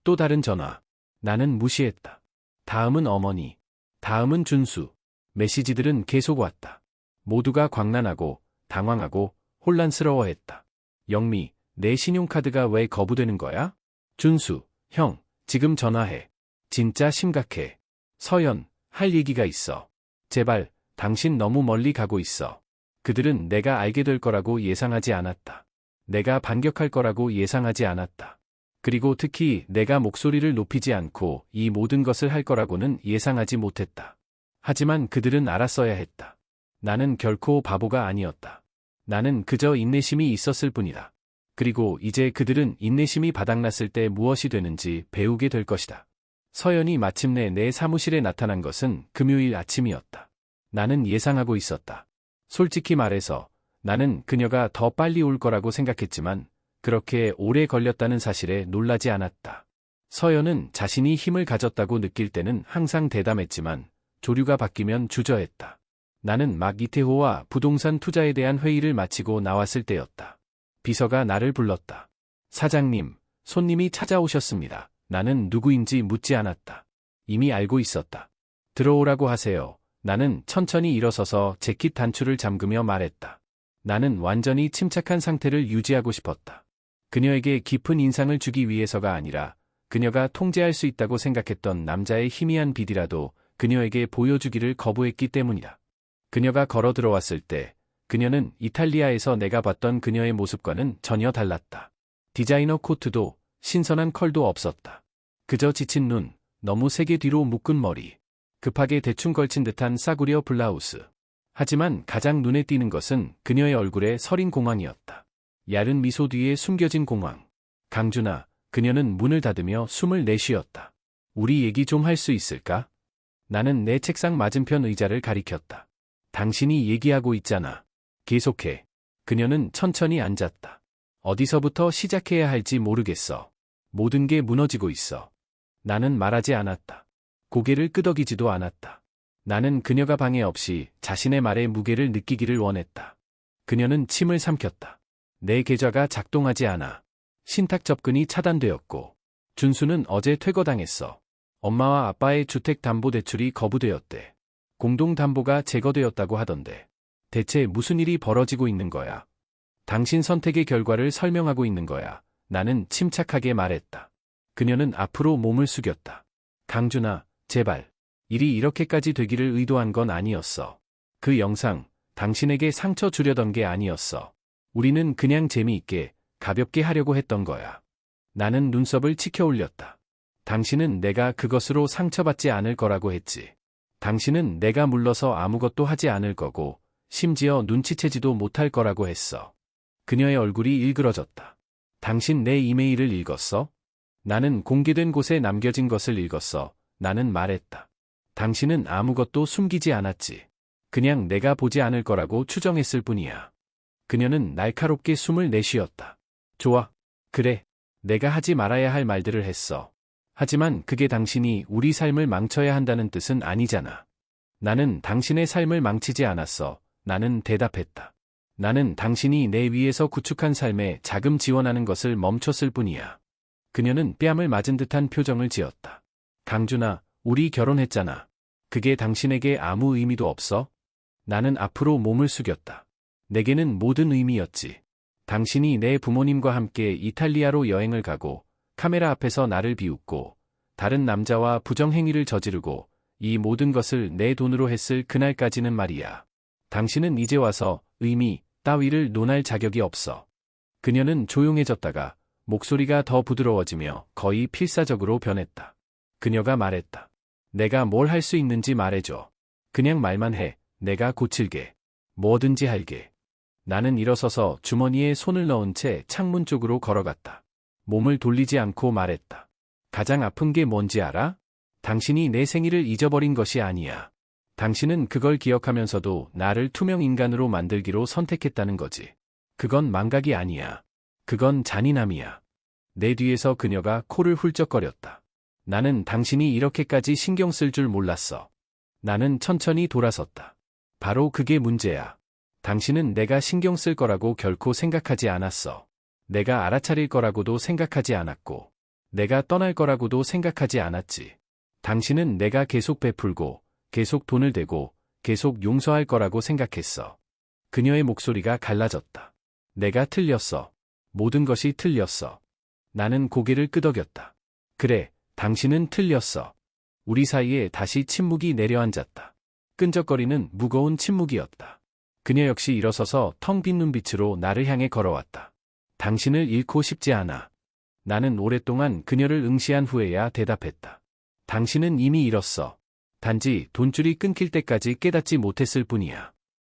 A: 또 다른 전화. 나는 무시했다. 다음은 어머니. 다음은 준수. 메시지들은 계속 왔다. 모두가 광란하고 당황하고 혼란스러워했다. 영미, 내 신용카드가 왜 거부되는 거야? 준수, 형, 지금 전화해. 진짜 심각해. 서연, 할 얘기가 있어. 제발, 당신 너무 멀리 가고 있어. 그들은 내가 알게 될 거라고 예상하지 않았다. 내가 반격할 거라고 예상하지 않았다. 그리고 특히 내가 목소리를 높이지 않고 이 모든 것을 할 거라고는 예상하지 못했다. 하지만 그들은 알았어야 했다. 나는 결코 바보가 아니었다. 나는 그저 인내심이 있었을 뿐이다. 그리고 이제 그들은 인내심이 바닥났을 때 무엇이 되는지 배우게 될 것이다. 서연이 마침내 내 사무실에 나타난 것은 금요일 아침이었다. 나는 예상하고 있었다. 솔직히 말해서 나는 그녀가 더 빨리 올 거라고 생각했지만 그렇게 오래 걸렸다는 사실에 놀라지 않았다. 서연은 자신이 힘을 가졌다고 느낄 때는 항상 대담했지만 조류가 바뀌면 주저했다. 나는 막 이태호와 부동산 투자에 대한 회의를 마치고 나왔을 때였다. 비서가 나를 불렀다. 사장님, 손님이 찾아오셨습니다. 나는 누구인지 묻지 않았다. 이미 알고 있었다. 들어오라고 하세요. 나는 천천히 일어서서 재킷 단추를 잠그며 말했다. 나는 완전히 침착한 상태를 유지하고 싶었다. 그녀에게 깊은 인상을 주기 위해서가 아니라 그녀가 통제할 수 있다고 생각했던 남자의 희미한 비디라도 그녀에게 보여주기를 거부했기 때문이다. 그녀가 걸어 들어왔을 때 그녀는 이탈리아에서 내가 봤던 그녀의 모습과는 전혀 달랐다. 디자이너 코트도 신선한 컬도 없었다. 그저 지친 눈, 너무 세게 뒤로 묶은 머리, 급하게 대충 걸친 듯한 싸구려 블라우스. 하지만 가장 눈에 띄는 것은 그녀의 얼굴에 서린 공황이었다. 야른 미소 뒤에 숨겨진 공황. 강준아, 그녀는 문을 닫으며 숨을 내쉬었다. 우리 얘기 좀 할 수 있을까? 나는 내 책상 맞은편 의자를 가리켰다. 당신이 얘기하고 있잖아. 계속해. 그녀는 천천히 앉았다. 어디서부터 시작해야 할지 모르겠어. 모든 게 무너지고 있어. 나는 말하지 않았다. 고개를 끄덕이지도 않았다. 나는 그녀가 방해 없이 자신의 말의 무게를 느끼기를 원했다. 그녀는 침을 삼켰다. 내 계좌가 작동하지 않아. 신탁 접근이 차단되었고 준수는 어제 퇴거당했어. 엄마와 아빠의 주택담보대출이 거부되었대. 공동담보가 제거되었다고 하던데. 대체 무슨 일이 벌어지고 있는 거야? 당신 선택의 결과를 설명하고 있는 거야. 나는 침착하게 말했다. 그녀는 앞으로 몸을 숙였다. 강준아, 제발. 일이 이렇게까지 되기를 의도한 건 아니었어. 그 영상, 당신에게 상처 주려던 게 아니었어. 우리는 그냥 재미있게, 가볍게 하려고 했던 거야. 나는 눈썹을 치켜 올렸다. 당신은 내가 그것으로 상처받지 않을 거라고 했지. 당신은 내가 물러서 아무것도 하지 않을 거고, 심지어 눈치채지도 못할 거라고 했어. 그녀의 얼굴이 일그러졌다. 당신 내 이메일을 읽었어? 나는 공개된 곳에 남겨진 것을 읽었어. 나는 말했다. 당신은 아무것도 숨기지 않았지. 그냥 내가 보지 않을 거라고 추정했을 뿐이야. 그녀는 날카롭게 숨을 내쉬었다. 좋아. 그래. 내가 하지 말아야 할 말들을 했어. 하지만 그게 당신이 우리 삶을 망쳐야 한다는 뜻은 아니잖아. 나는 당신의 삶을 망치지 않았어. 나는 대답했다. 나는 당신이 내 위에서 구축한 삶에 자금 지원하는 것을 멈췄을 뿐이야. 그녀는 뺨을 맞은 듯한 표정을 지었다. 강준아, 우리 결혼했잖아. 그게 당신에게 아무 의미도 없어? 나는 앞으로 몸을 숙였다. 내게는 모든 의미였지. 당신이 내 부모님과 함께 이탈리아로 여행을 가고 카메라 앞에서 나를 비웃고 다른 남자와 부정행위를 저지르고 이 모든 것을 내 돈으로 했을 그날까지는 말이야. 당신은 이제 와서 의미 따위를 논할 자격이 없어. 그녀는 조용해졌다가 목소리가 더 부드러워지며 거의 필사적으로 변했다. 그녀가 말했다. 내가 뭘 할 수 있는지 말해줘. 그냥 말만 해. 내가 고칠게. 뭐든지 할게. 나는 일어서서 주머니에 손을 넣은 채 창문 쪽으로 걸어갔다. 몸을 돌리지 않고 말했다. 가장 아픈 게 뭔지 알아? 당신이 내 생일을 잊어버린 것이 아니야. 당신은 그걸 기억하면서도 나를 투명 인간으로 만들기로 선택했다는 거지. 그건 망각이 아니야. 그건 잔인함이야. 내 뒤에서 그녀가 코를 훌쩍거렸다. 나는 당신이 이렇게까지 신경 쓸 줄 몰랐어. 나는 천천히 돌아섰다. 바로 그게 문제야. 당신은 내가 신경 쓸 거라고 결코 생각하지 않았어. 내가 알아차릴 거라고도 생각하지 않았고, 내가 떠날 거라고도 생각하지 않았지. 당신은 내가 계속 베풀고, 계속 돈을 대고, 계속 용서할 거라고 생각했어. 그녀의 목소리가 갈라졌다. 내가 틀렸어. 모든 것이 틀렸어. 나는 고개를 끄덕였다. 그래, 당신은 틀렸어. 우리 사이에 다시 침묵이 내려앉았다. 끈적거리는 무거운 침묵이었다. 그녀 역시 일어서서 텅 빈 눈빛으로 나를 향해 걸어왔다. 당신을 잃고 싶지 않아. 나는 오랫동안 그녀를 응시한 후에야 대답했다. 당신은 이미 잃었어. 단지 돈줄이 끊길 때까지 깨닫지 못했을 뿐이야.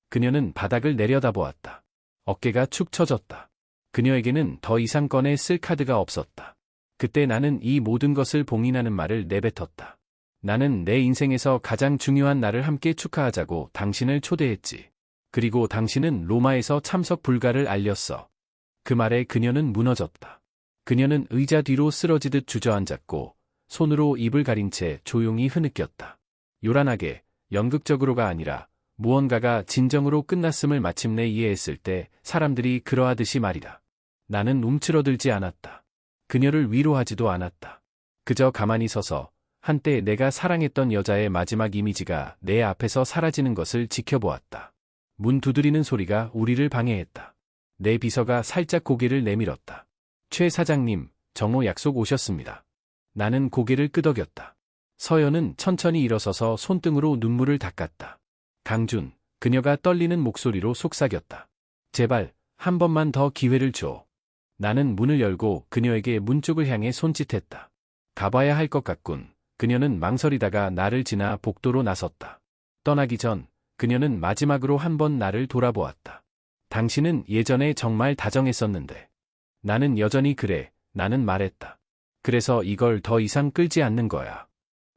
A: 그녀는 바닥을 내려다보았다. 어깨가 축 처졌다. 그녀에게는 더 이상 꺼내 쓸 카드가 없었다. 그때 나는 이 모든 것을 봉인하는 말을 내뱉었다. 나는 내 인생에서 가장 중요한 날을 함께 축하하자고 당신을 초대했지. 그리고 당신은 로마에서 참석 불가를 알렸어. 그 말에 그녀는 무너졌다. 그녀는 의자 뒤로 쓰러지듯 주저앉았고 손으로 입을 가린 채 조용히 흐느꼈다. 요란하게, 연극적으로가 아니라 무언가가 진정으로 끝났음을 마침내 이해했을 때 사람들이 그러하듯이 말이다. 나는 움츠러들지 않았다. 그녀를 위로하지도 않았다. 그저 가만히 서서 한때 내가 사랑했던 여자의 마지막 이미지가 내 앞에서 사라지는 것을 지켜보았다. 문 두드리는 소리가 우리를 방해했다. 내 비서가 살짝 고개를 내밀었다. 최 사장님, 정오 약속 오셨습니다. 나는 고개를 끄덕였다. 서연은 천천히 일어서서 손등으로 눈물을 닦았다. 강준, 그녀가 떨리는 목소리로 속삭였다. 제발, 한 번만 더 기회를 줘. 나는 문을 열고 그녀에게 문 쪽을 향해 손짓했다. 가봐야 할 것 같군. 그녀는 망설이다가 나를 지나 복도로 나섰다. 떠나기 전 그녀는 마지막으로 한 번 나를 돌아보았다. 당신은 예전에 정말 다정했었는데. 나는 여전히 그래, 나는 말했다. 그래서 이걸 더 이상 끌지 않는 거야.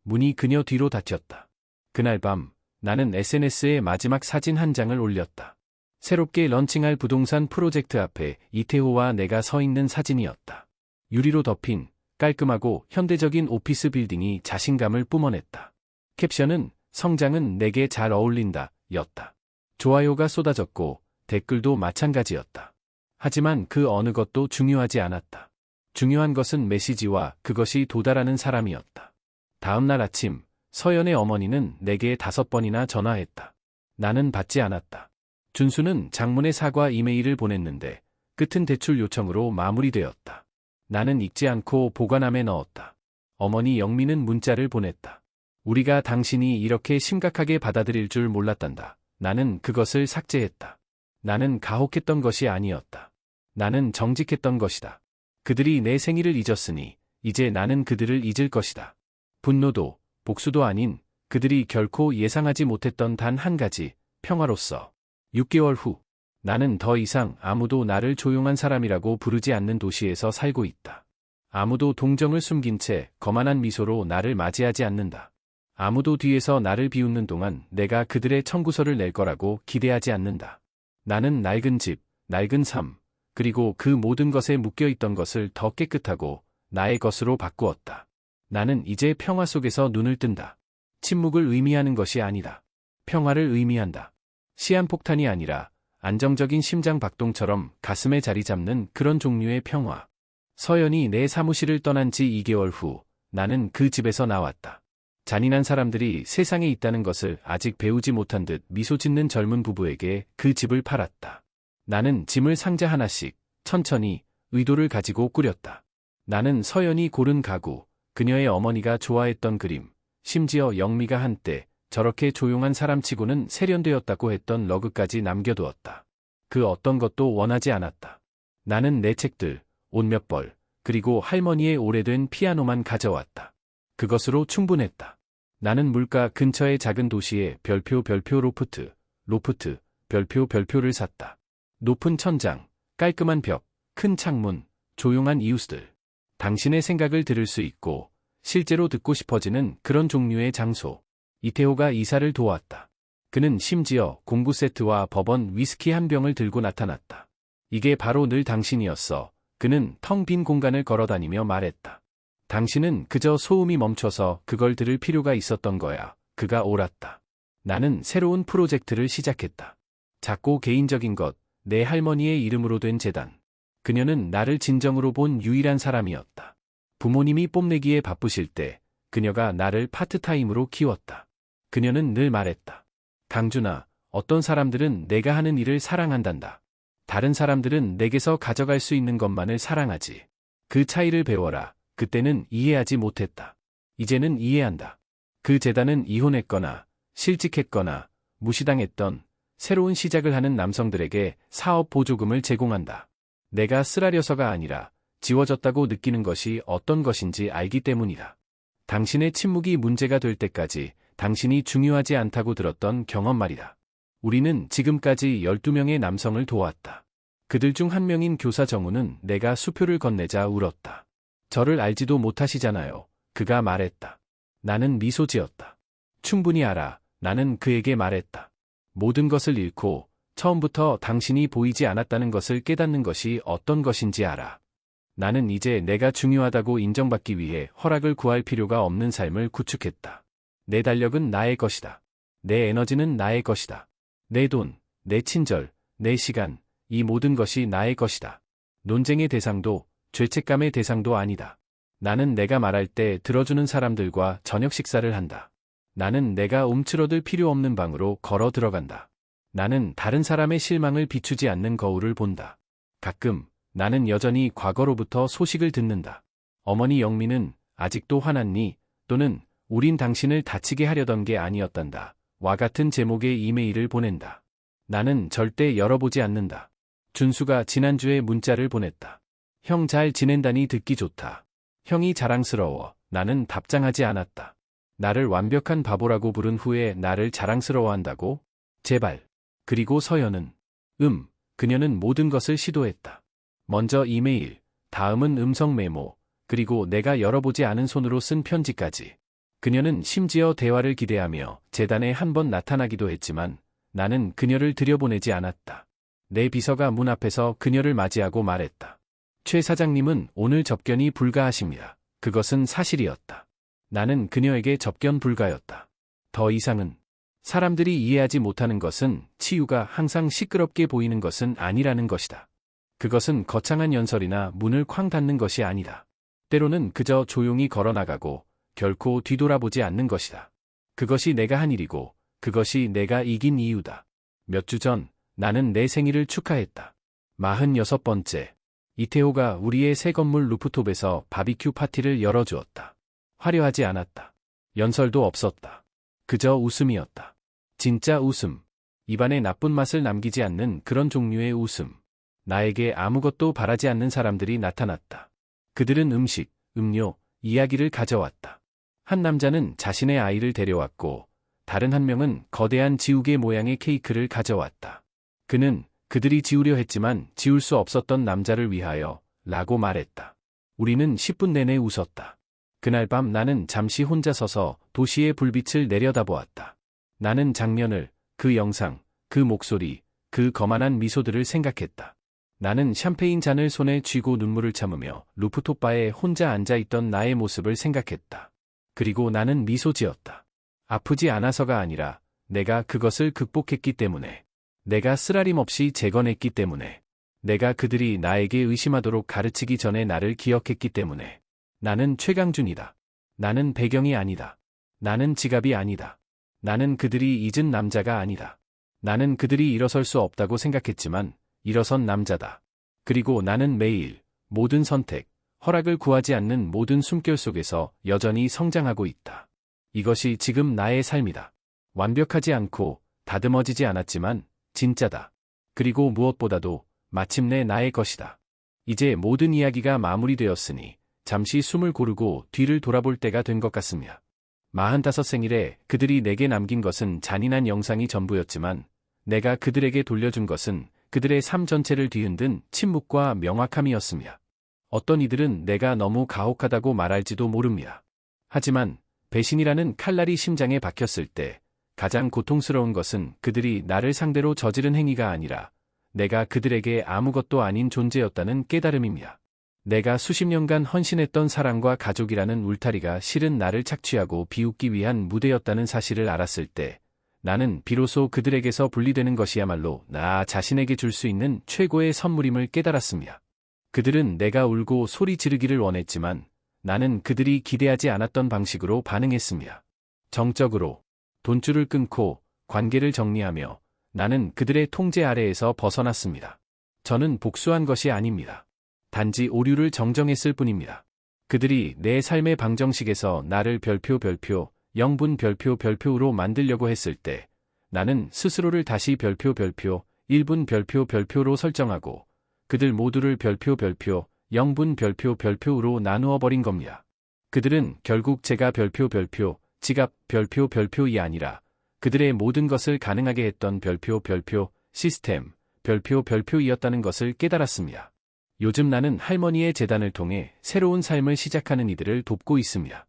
A: 문이 그녀 뒤로 닫혔다. 그날 밤 나는 SNS에 마지막 사진 한 장을 올렸다. 새롭게 런칭할 부동산 프로젝트 앞에 이태호와 내가 서 있는 사진이었다. 유리로 덮인 깔끔하고 현대적인 오피스 빌딩이 자신감을 뿜어냈다. 캡션은 성장은 내게 잘 어울린다 였다. 좋아요가 쏟아졌고 댓글도 마찬가지였다. 하지만 그 어느 것도 중요하지 않았다. 중요한 것은 메시지와 그것이 도달하는 사람이었다. 다음 날 아침 서연의 어머니는 내게 5번이나 전화했다. 나는 받지 않았다. 준수는 장문의 사과 이메일을 보냈는데 끝은 대출 요청으로 마무리되었다. 나는 읽지 않고 보관함에 넣었다. 어머니 영미는 문자를 보냈다. 우리가 당신이 이렇게 심각하게 받아들일 줄 몰랐단다. 나는 그것을 삭제했다. 나는 가혹했던 것이 아니었다. 나는 정직했던 것이다. 그들이 내 생일을 잊었으니 이제 나는 그들을 잊을 것이다. 분노도 복수도 아닌 그들이 결코 예상하지 못했던 단 한 가지, 평화로서. 6개월 후 나는 더 이상 아무도 나를 조용한 사람이라고 부르지 않는 도시에서 살고 있다. 아무도 동정을 숨긴 채 거만한 미소로 나를 맞이하지 않는다. 아무도 뒤에서 나를 비웃는 동안 내가 그들의 청구서를 낼 거라고 기대하지 않는다. 나는 낡은 집, 낡은 삶, 그리고 그 모든 것에 묶여있던 것을 더 깨끗하고 나의 것으로 바꾸었다. 나는 이제 평화 속에서 눈을 뜬다. 침묵을 의미하는 것이 아니다. 평화를 의미한다. 시한폭탄이 아니라 안정적인 심장 박동처럼 가슴에 자리 잡는 그런 종류의 평화. 서연이 내 사무실을 떠난 지 2개월 후 나는 그 집에서 나왔다. 잔인한 사람들이 세상에 있다는 것을 아직 배우지 못한 듯 미소 짓는 젊은 부부에게 그 집을 팔았다. 나는 짐을 상자 하나씩 천천히 의도를 가지고 꾸렸다. 나는 서연이 고른 가구, 그녀의 어머니가 좋아했던 그림, 심지어 영미가 한때 저렇게 조용한 사람치고는 세련되었다고 했던 러그까지 남겨두었다. 그 어떤 것도 원하지 않았다. 나는 내 책들, 옷 몇 벌, 그리고 할머니의 오래된 피아노만 가져왔다. 그것으로 충분했다. 나는 물가 근처의 작은 도시에 별표 로프트, 별표를 샀다. 높은 천장, 깔끔한 벽, 큰 창문, 조용한 이웃들. 당신의 생각을 들을 수 있고 실제로 듣고 싶어지는 그런 종류의 장소. 이태호가 이사를 도왔다. 그는 심지어 공부 세트와 버번 위스키 한 병을 들고 나타났다. 이게 바로 늘 당신이었어. 그는 텅 빈 공간을 걸어다니며 말했다. 당신은 그저 소음이 멈춰서 그걸 들을 필요가 있었던 거야. 그가 옳았다. 나는 새로운 프로젝트를 시작했다. 작고 개인적인 것, 내 할머니의 이름으로 된 재단. 그녀는 나를 진정으로 본 유일한 사람이었다. 부모님이 뽐내기에 바쁘실 때 그녀가 나를 파트타임으로 키웠다. 그녀는 늘 말했다. 강준아, 어떤 사람들은 내가 하는 일을 사랑한단다. 다른 사람들은 내게서 가져갈 수 있는 것만을 사랑하지. 그 차이를 배워라. 그때는 이해하지 못했다. 이제는 이해한다. 그 재단은 이혼했거나 실직했거나 무시당했던 새로운 시작을 하는 남성들에게 사업 보조금을 제공한다. 내가 쓰라려서가 아니라 지워졌다고 느끼는 것이 어떤 것인지 알기 때문이다. 당신의 침묵이 문제가 될 때까지 당신이 중요하지 않다고 들었던 경험 말이다. 우리는 지금까지 12명의 남성을 도왔다. 그들 중 한 명인 교사 정우는 내가 수표를 건네자 울었다. 저를 알지도 못하시잖아요. 그가 말했다. 나는 미소 지었다. 충분히 알아. 나는 그에게 말했다. 모든 것을 잃고 처음부터 당신이 보이지 않았다는 것을 깨닫는 것이 어떤 것인지 알아. 나는 이제 내가 중요하다고 인정받기 위해 허락을 구할 필요가 없는 삶을 구축했다. 내 달력은 나의 것이다. 내 에너지는 나의 것이다. 내 돈, 내 친절, 내 시간, 이 모든 것이 나의 것이다. 논쟁의 대상도, 죄책감의 대상도 아니다. 나는 내가 말할 때 들어주는 사람들과 저녁 식사를 한다. 나는 내가 움츠러들 필요 없는 방으로 걸어 들어간다. 나는 다른 사람의 실망을 비추지 않는 거울을 본다. 가끔 나는 여전히 과거로부터 소식을 듣는다. 어머니 영미는 아직도 화났니? 또는 우린 당신을 다치게 하려던 게 아니었단다. 와 같은 제목의 이메일을 보낸다. 나는 절대 열어보지 않는다. 준수가 지난주에 문자를 보냈다. 형 잘 지낸다니 듣기 좋다. 형이 자랑스러워. 나는 답장하지 않았다. 나를 완벽한 바보라고 부른 후에 나를 자랑스러워한다고? 제발. 그리고 서연은 그녀는 모든 것을 시도했다. 먼저 이메일, 다음은 음성 메모, 그리고 내가 열어보지 않은 손으로 쓴 편지까지. 그녀는 심지어 대화를 기대하며 재단에 한 번 나타나기도 했지만 나는 그녀를 들여보내지 않았다. 내 비서가 문 앞에서 그녀를 맞이하고 말했다. 최 사장님은 오늘 접견이 불가하십니다. 그것은 사실이었다. 나는 그녀에게 접견 불가였다. 더 이상은 사람들이 이해하지 못하는 것은 치유가 항상 시끄럽게 보이는 것은 아니라는 것이다. 그것은 거창한 연설이나 문을 쾅 닫는 것이 아니다. 때로는 그저 조용히 걸어나가고 결코 뒤돌아보지 않는 것이다. 그것이 내가 한 일이고 그것이 내가 이긴 이유다. 몇 주 전 나는 내 생일을 축하했다. 46번째. 이태호가 우리의 새 건물 루프톱에서 바비큐 파티를 열어주었다. 화려하지 않았다. 연설도 없었다. 그저 웃음이었다. 진짜 웃음. 입안에 나쁜 맛을 남기지 않는 그런 종류의 웃음. 나에게 아무것도 바라지 않는 사람들이 나타났다. 그들은 음식, 음료, 이야기를 가져왔다. 한 남자는 자신의 아이를 데려왔고 다른 한 명은 거대한 지우개 모양의 케이크를 가져왔다. 그는 그들이 지우려 했지만 지울 수 없었던 남자를 위하여 라고 말했다. 우리는 10분 내내 웃었다. 그날 밤 나는 잠시 혼자 서서 도시의 불빛을 내려다보았다. 나는 장면을, 그 영상, 그 목소리, 그 거만한 미소들을 생각했다. 나는 샴페인 잔을 손에 쥐고 눈물을 참으며 루프톱 바에 혼자 앉아있던 나의 모습을 생각했다. 그리고 나는 미소 지었다. 아프지 않아서가 아니라 내가 그것을 극복했기 때문에. 내가 쓰라림 없이 재건했기 때문에. 내가 그들이 나에게 의심하도록 가르치기 전에 나를 기억했기 때문에. 나는 최강준이다. 나는 배경이 아니다. 나는 지갑이 아니다. 나는 그들이 잊은 남자가 아니다. 나는 그들이 일어설 수 없다고 생각했지만 일어선 남자다. 그리고 나는 매일 모든 선택, 허락을 구하지 않는 모든 숨결 속에서 여전히 성장하고 있다. 이것이 지금 나의 삶이다. 완벽하지 않고 다듬어지지 않았지만 진짜다. 그리고 무엇보다도 마침내 나의 것이다. 이제 모든 이야기가 마무리되었으니 잠시 숨을 고르고 뒤를 돌아볼 때가 된 것 같습니다. 45 생일에 그들이 내게 남긴 것은 잔인한 영상이 전부였지만 내가 그들에게 돌려준 것은 그들의 삶 전체를 뒤흔든 침묵과 명확함이었습니다. 어떤 이들은 내가 너무 가혹하다고 말할지도 모릅니다. 하지만 배신이라는 칼날이 심장에 박혔을 때 가장 고통스러운 것은 그들이 나를 상대로 저지른 행위가 아니라 내가 그들에게 아무것도 아닌 존재였다는 깨달음입니다. 내가 수십 년간 헌신했던 사랑과 가족이라는 울타리가 실은 나를 착취하고 비웃기 위한 무대였다는 사실을 알았을 때 나는 비로소 그들에게서 분리되는 것이야말로 나 자신에게 줄 수 있는 최고의 선물임을 깨달았습니다. 그들은 내가 울고 소리 지르기를 원했지만 나는 그들이 기대하지 않았던 방식으로 반응했습니다. 정적으로 돈줄을 끊고 관계를 정리하며 나는 그들의 통제 아래에서 벗어났습니다. 저는 복수한 것이 아닙니다. 단지 오류를 정정했을 뿐입니다. 그들이 내 삶의 방정식에서 나를 별표, 영분 별표로 만들려고 했을 때 나는 스스로를 다시 별표, 1분 별표로 설정하고 그들 모두를 별표, 영분 별표로 나누어 버린 겁니다. 그들은 결국 제가 별표, 지갑 별표이 아니라 그들의 모든 것을 가능하게 했던 별표, 시스템 별표이었다는 것을 깨달았습니다. 요즘 나는 할머니의 재단을 통해 새로운 삶을 시작하는 이들을 돕고 있습니다.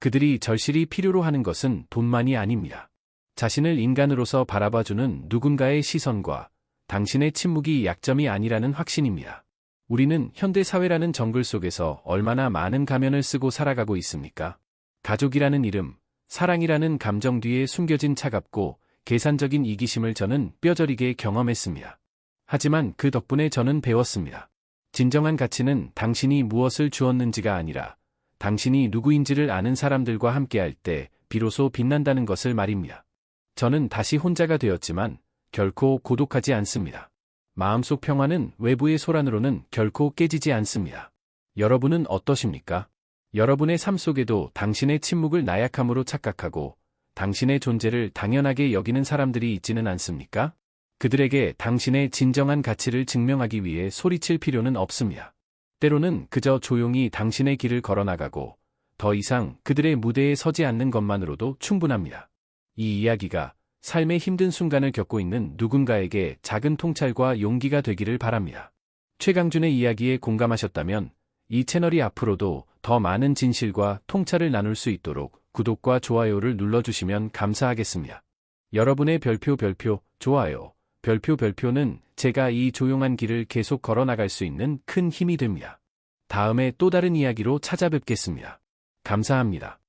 A: 그들이 절실히 필요로 하는 것은 돈만이 아닙니다. 자신을 인간으로서 바라봐주는 누군가의 시선과 당신의 침묵이 약점이 아니라는 확신입니다. 우리는 현대사회라는 정글 속에서 얼마나 많은 가면을 쓰고 살아가고 있습니까? 가족이라는 이름, 사랑이라는 감정 뒤에 숨겨진 차갑고 계산적인 이기심을 저는 뼈저리게 경험했습니다. 하지만 그 덕분에 저는 배웠습니다. 진정한 가치는 당신이 무엇을 주었는지가 아니라 당신이 누구인지를 아는 사람들과 함께할 때 비로소 빛난다는 것을 말입니다. 저는 다시 혼자가 되었지만 결코 고독하지 않습니다. 마음속 평화는 외부의 소란으로는 결코 깨지지 않습니다. 여러분은 어떠십니까? 여러분의 삶 속에도 당신의 침묵을 나약함으로 착각하고 당신의 존재를 당연하게 여기는 사람들이 있지는 않습니까? 그들에게 당신의 진정한 가치를 증명하기 위해 소리칠 필요는 없습니다. 때로는 그저 조용히 당신의 길을 걸어나가고 더 이상 그들의 무대에 서지 않는 것만으로도 충분합니다. 이 이야기가 삶의 힘든 순간을 겪고 있는 누군가에게 작은 통찰과 용기가 되기를 바랍니다. 최강준의 이야기에 공감하셨다면 이 채널이 앞으로도 더 많은 진실과 통찰을 나눌 수 있도록 구독과 좋아요를 눌러주시면 감사하겠습니다. 여러분의 별표, 좋아요, 별표는 제가 이 조용한 길을 계속 걸어나갈 수 있는 큰 힘이 됩니다. 다음에 또 다른 이야기로 찾아뵙겠습니다. 감사합니다.